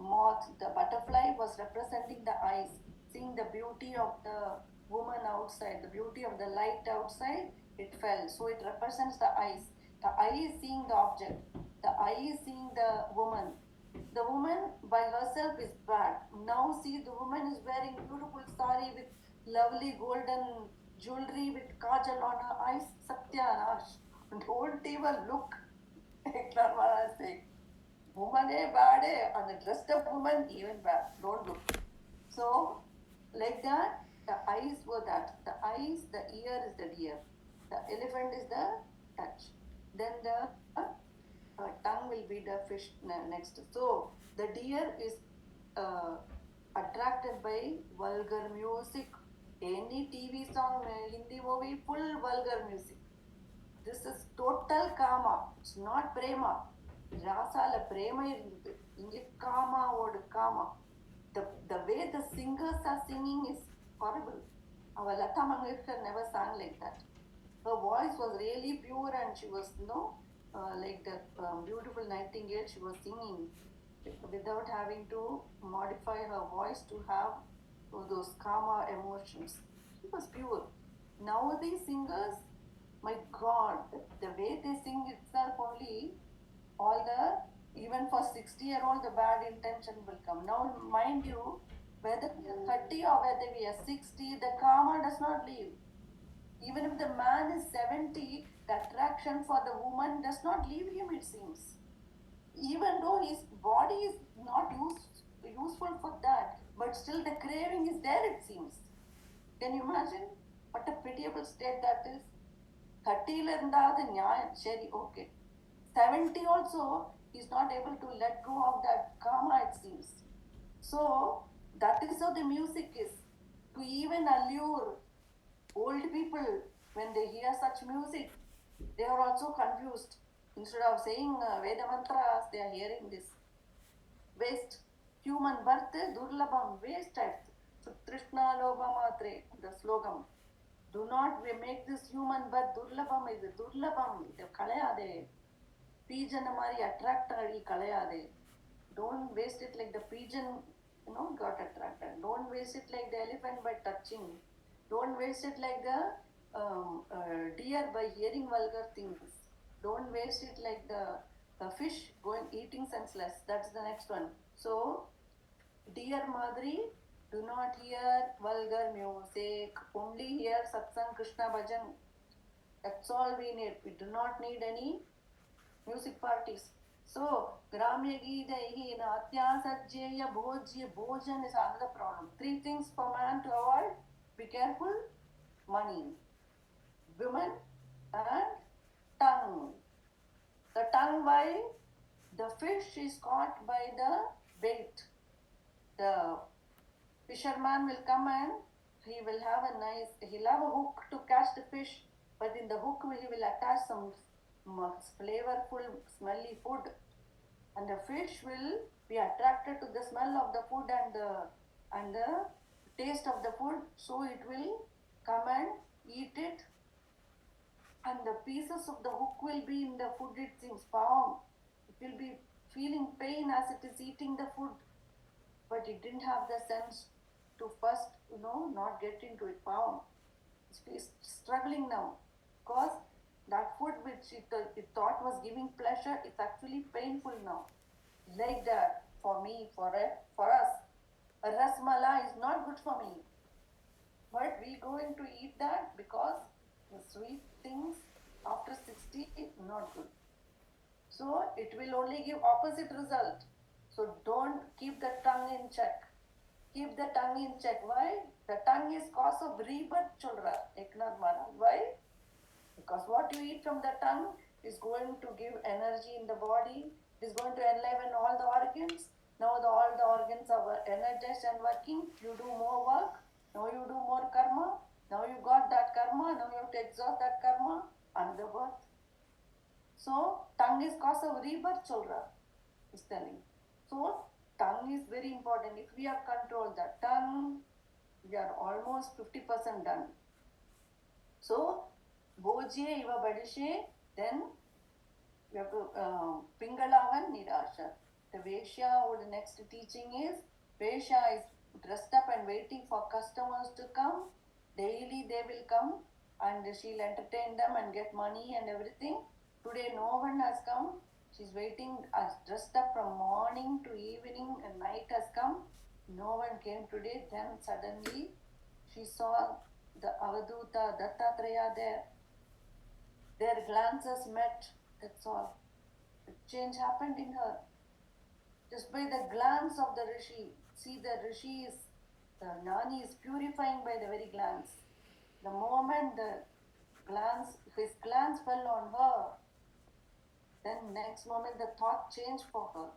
moth, the butterfly was representing the eyes, seeing the beauty of the woman outside, the beauty of the light outside, it fell. So it represents the eyes. The eye is seeing the object. The eye is seeing the woman. The woman by herself is bad. Now see, the woman is wearing beautiful sari with lovely golden jewelry with kajal on her eyes. Satyanash. Don't even look. Woman bad, and the dressed up woman even bad. Don't look. So like that, the eyes were that. The eyes, the ear is the deer. The elephant is the touch. Then the tongue will be the fish next. So the deer is attracted by vulgar music. Any TV song, Hindi movie, full vulgar music. This is total kama. It's not prema. Rasala prema irundhu. Inge kama odu kama. The way the singers are singing is horrible. Our Lata Mangeshkar never sang like that. Her voice was really pure, and she was, like the beautiful nightingale, she was singing without having to modify her voice to have those kama emotions. She was pure. Now these singers, my God, the way they sing itself only, even for 60-year-old, the bad intention will come. Now, mind you, whether we are 30 or whether we are 60, the karma does not leave. Even if the man is 70, the attraction for the woman does not leave him, it seems. Even though his body is not useful for that, but still the craving is there, it seems. Can you imagine? What a pitiable state that is. 30 irundad nyayam, sheri, okay. 70 also, he's not able to let go of that karma, it seems. So, that is how the music is. To even allure old people, when they hear such music, they are also confused. Instead of saying Veda mantras, they are hearing this. Waste. Human birth, durlabham, waste type. kṣuttṛiṣṇālOpamātre, the slogan. Do not make this human birth durlabham, is durlabham, the kalayade. Pigeon mari attractari kalayade. Don't waste it like the pigeon, got attracted. Don't waste it like the elephant by touching. Don't waste it like the deer by hearing vulgar things. Don't waste it like the fish going eating senseless. That's the next one. So, dear Madri, do not hear vulgar music. Only hear satsang, Krishna bhajan. That's all we need. We do not need any music parties. So, Gramya Geetaihi Natyasajjeya Bhojya Bhojan is another problem. 3 things for man to avoid. Be careful. Money, women, and tongue. The tongue, why? The fish is caught by the bait. The fisherman will come and he'll have a hook to catch the fish, but in the hook he will attach some flavorful, smelly food, and the fish will be attracted to the smell of the food and the taste of the food, so it will come and eat it, and the pieces of the hook will be in the food, it seems. Pavam. It will be feeling pain as it is eating the food, but it didn't have the sense to first, not get into it. Pavam. It's struggling now, because that food which it thought was giving pleasure, it's actually painful now. Like that, for me, for us. A rasmalai is not good for me. But we going to eat that because the sweet things after 60 is not good. So it will only give opposite result. So don't keep the tongue in check. Keep the tongue in check. Why? The tongue is cause of rebirth, children. Eknath Maharaj. Why? Because what you eat from the tongue is going to give energy in the body. It is going to enliven all the organs. Now all the organs are energized and working. You do more work. Now you do more karma. Now you got that karma. Now you have to exhaust that karma. Another birth. So tongue is cause of rebirth, children. Is telling. So tongue is very important. If we have controlled the tongue, we are almost 50% done. So Bhojye iva badishe, then we have to Pingalavan Nirasha. The Vaishya, or the next teaching is, Vaishya is dressed up and waiting for customers to come. Daily they will come and she'll entertain them and get money and everything. Today no one has come. She's waiting, dressed up from morning to evening, and night has come. No one came today. Then suddenly she saw the Avaduta, Dattatreya there. Their glances met, that's all. The change happened in her. Just by the glance of the Rishi. See, the Rishi is, the Gnani is purifying by the very glance. The moment his glance fell on her, then next moment the thought changed for her.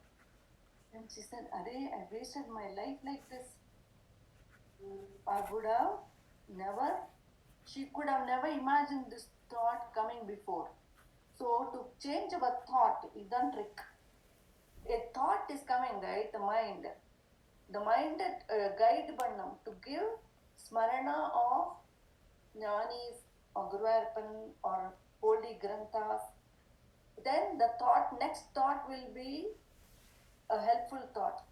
And she said, Arey, I wasted my life like this. She could have never imagined this thought coming before. So to change our thought is done trick. A thought is coming, right? The mind guide Bannam to give smarana of Jnanis or Gurvarpan or holy Granthas. Then the next thought will be a helpful thought.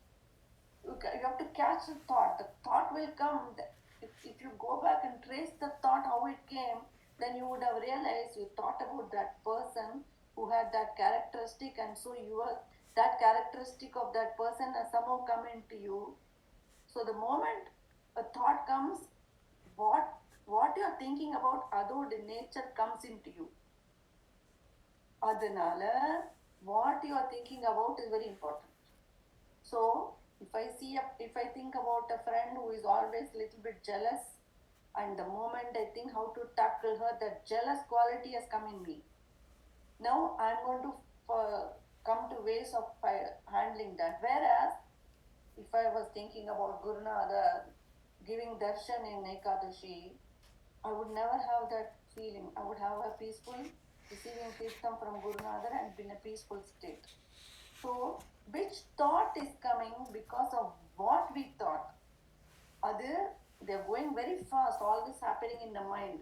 You have to catch the thought. The thought will come. If you go back and trace the thought, how it came, then you would have realized you thought about that person who had that characteristic, and so that characteristic of that person has somehow come into you. So the moment a thought comes, what you are thinking about other nature comes into you. Adanala, what you are thinking about is very important. So if I think about a friend who is always a little bit jealous, And the moment I think how to tackle her, that jealous quality has come in me. Now I'm going to come to ways of handling that. Whereas if I was thinking about Gurunada giving darshan in Ekadashi, I would never have that feeling. I would have a peaceful receiving kirtan from Gurunada and be in a peaceful state. So, which thought is coming because of what we thought? They're going very fast, all this happening in the mind.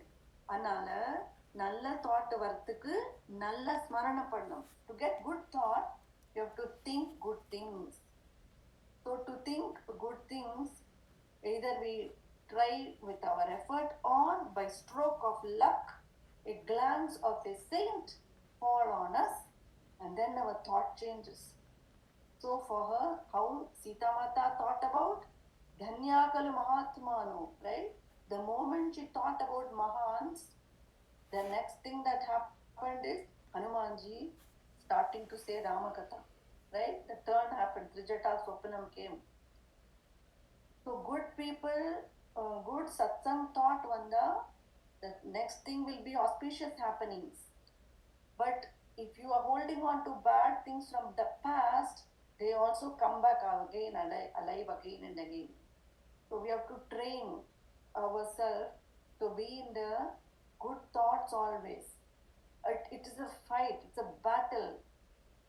அதனால நல்ல thought வரத்துக்கு நல்ல ஸ்மரண பண்ணணும். To get good thought, you have to think good things. So to think good things, either we try with our effort or by stroke of luck, a glance of a saint fall on us, and then our thought changes. So for her, how Sita Mata thought about Dhanyakalu Mahatmanu, right? The moment she thought about Mahans, the next thing that happened is Hanumanji starting to say Ramakatha, right? The turn happened, Trijata Swapanam came. So good people, good satsang thought vanda, the next thing will be auspicious happenings. But if you are holding on to bad things from the past, they also come back again, alive again and again. So we have to train ourselves to be in the good thoughts always. It is a fight, it's a battle.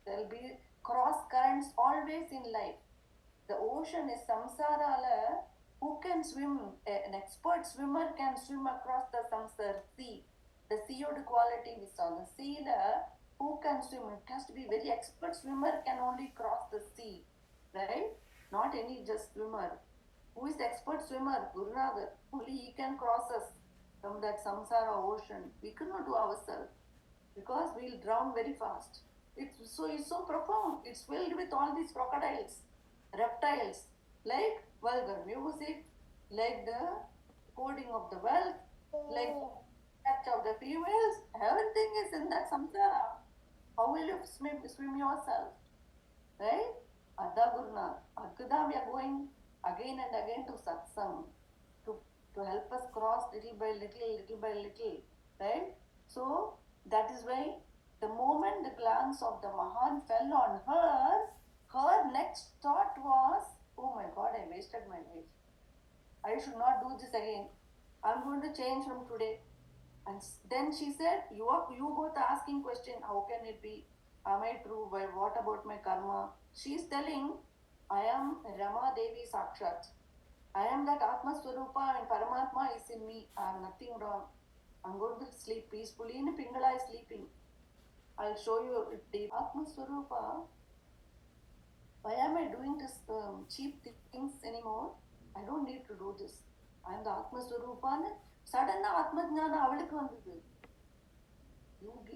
There will be cross currents always in life. The ocean is samsara. Who can swim? An expert swimmer can swim across the samsara sea. The seaed quality we saw. The sea, who can swim? It has to be very expert swimmer can only cross the sea, right? Not any just swimmer. Who is the expert swimmer? Gurunada. Only he can cross us from that samsara ocean. We cannot do ourselves because we'll drown very fast. It's so profound. It's filled with all these crocodiles, reptiles, like vulgar music, like the coding of the wealth, like catch of the females. Everything is in that samsara. How will you swim yourself? Right? Adha Guruna. Adhuda we are going again and again to satsang to help us cross little by little, right? So that is why the moment the glance of the Mahan fell on her, her next thought was, oh my God, I wasted my life. I should not do this again. I'm going to change from today. And then she said, you both asking question, how can it be? Am I true? What about my karma? She's telling, I am Rama Devi Sakshat. I am that Atma Swarupa and Paramatma is in me. I am nothing wrong. I'm going to sleep peacefully. In Pingala is sleeping. I'll show you deep. Atma Swarupa, why am I doing this cheap things anymore? I don't need to do this. I am the Atma Swarupa. Suddenly Atma Jnana avalukku vandhudu.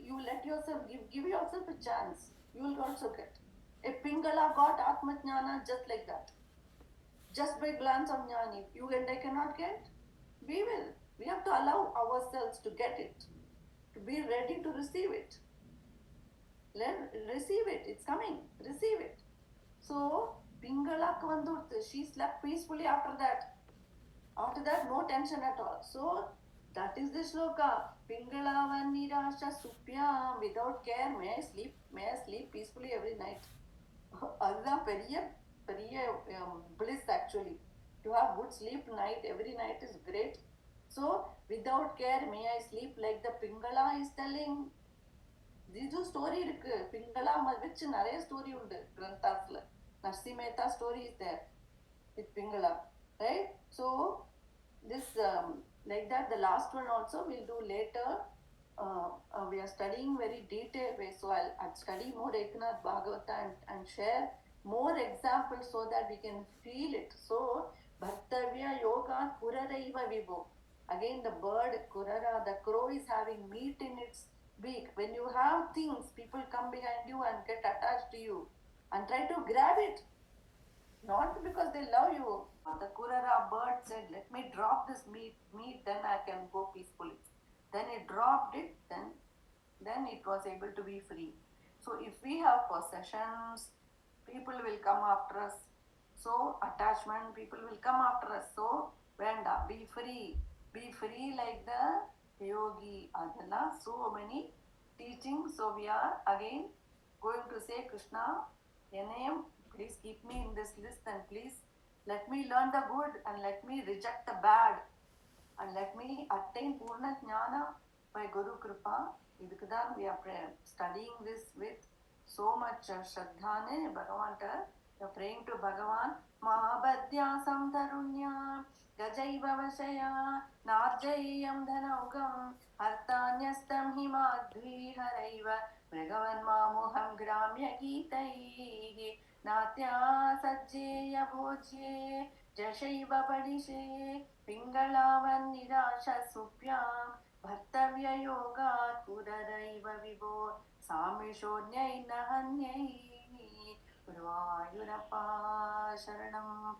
You let yourself, give yourself a chance. You will also get. A Pingala got Atma Jnana just like that. Just by glance of Jnani. You and I cannot get. We will. We have to allow ourselves to get it. To be ready to receive it. Receive it. It's coming. Receive it. So, Pingala Kvandurth, she slept peacefully after that. After that, no tension at all. So, that is the shloka. Pingala Vanirasha Supyam. Without care, may I sleep peacefully every night. That's a bliss actually. To have good sleep night, every night is great. So, without care, may I sleep like the Pingala is telling. This story irukku. Pingala vich nariya story undu granthasla. Narsi Mehta story is there with Pingala, right? So this like that, the last one also we'll do later. We are studying very detailed way, so I'll study more Eknath Bhagavata and share more examples so that we can feel it. So Bhartavya Yoga Kuraraiva Vibho. Again the bird Kurara, the crow is having meat in its beak. When you have things, people come behind you and get attached to you and try to grab it. Not because they love you. The Kurara bird said, let me drop this meat, then I can go peacefully. Then it dropped it, then it was able to be free. So if we have possessions, people will come after us. So attachment, people will come after us. So Venda, be free. be free like the yogi. Adala, so many teachings. So we are again going to say, Krishna, your name, please keep me in this list and please let me learn the good and let me reject the bad and let me attain Purna Jnana by Guru Kripa. Idukkudan we are studying this with so much Shraddhane Bhagavanta. We are praying to Bhagavan. Mahabhadyasam tarunya gajaiva vashaya narjayam dhanaugam hartanyastam himadvi haraiva Bhagavan mamuham gramya gitaihi natya sajjeya bhojye jashaiva padishe पिङ्गलावन् निराशसुभ्यां भर्तव्ययोगात् पुररैव विभो सामिषोऽन्यैर्न हन्यैः गुरुवायुरप्पा शरणम्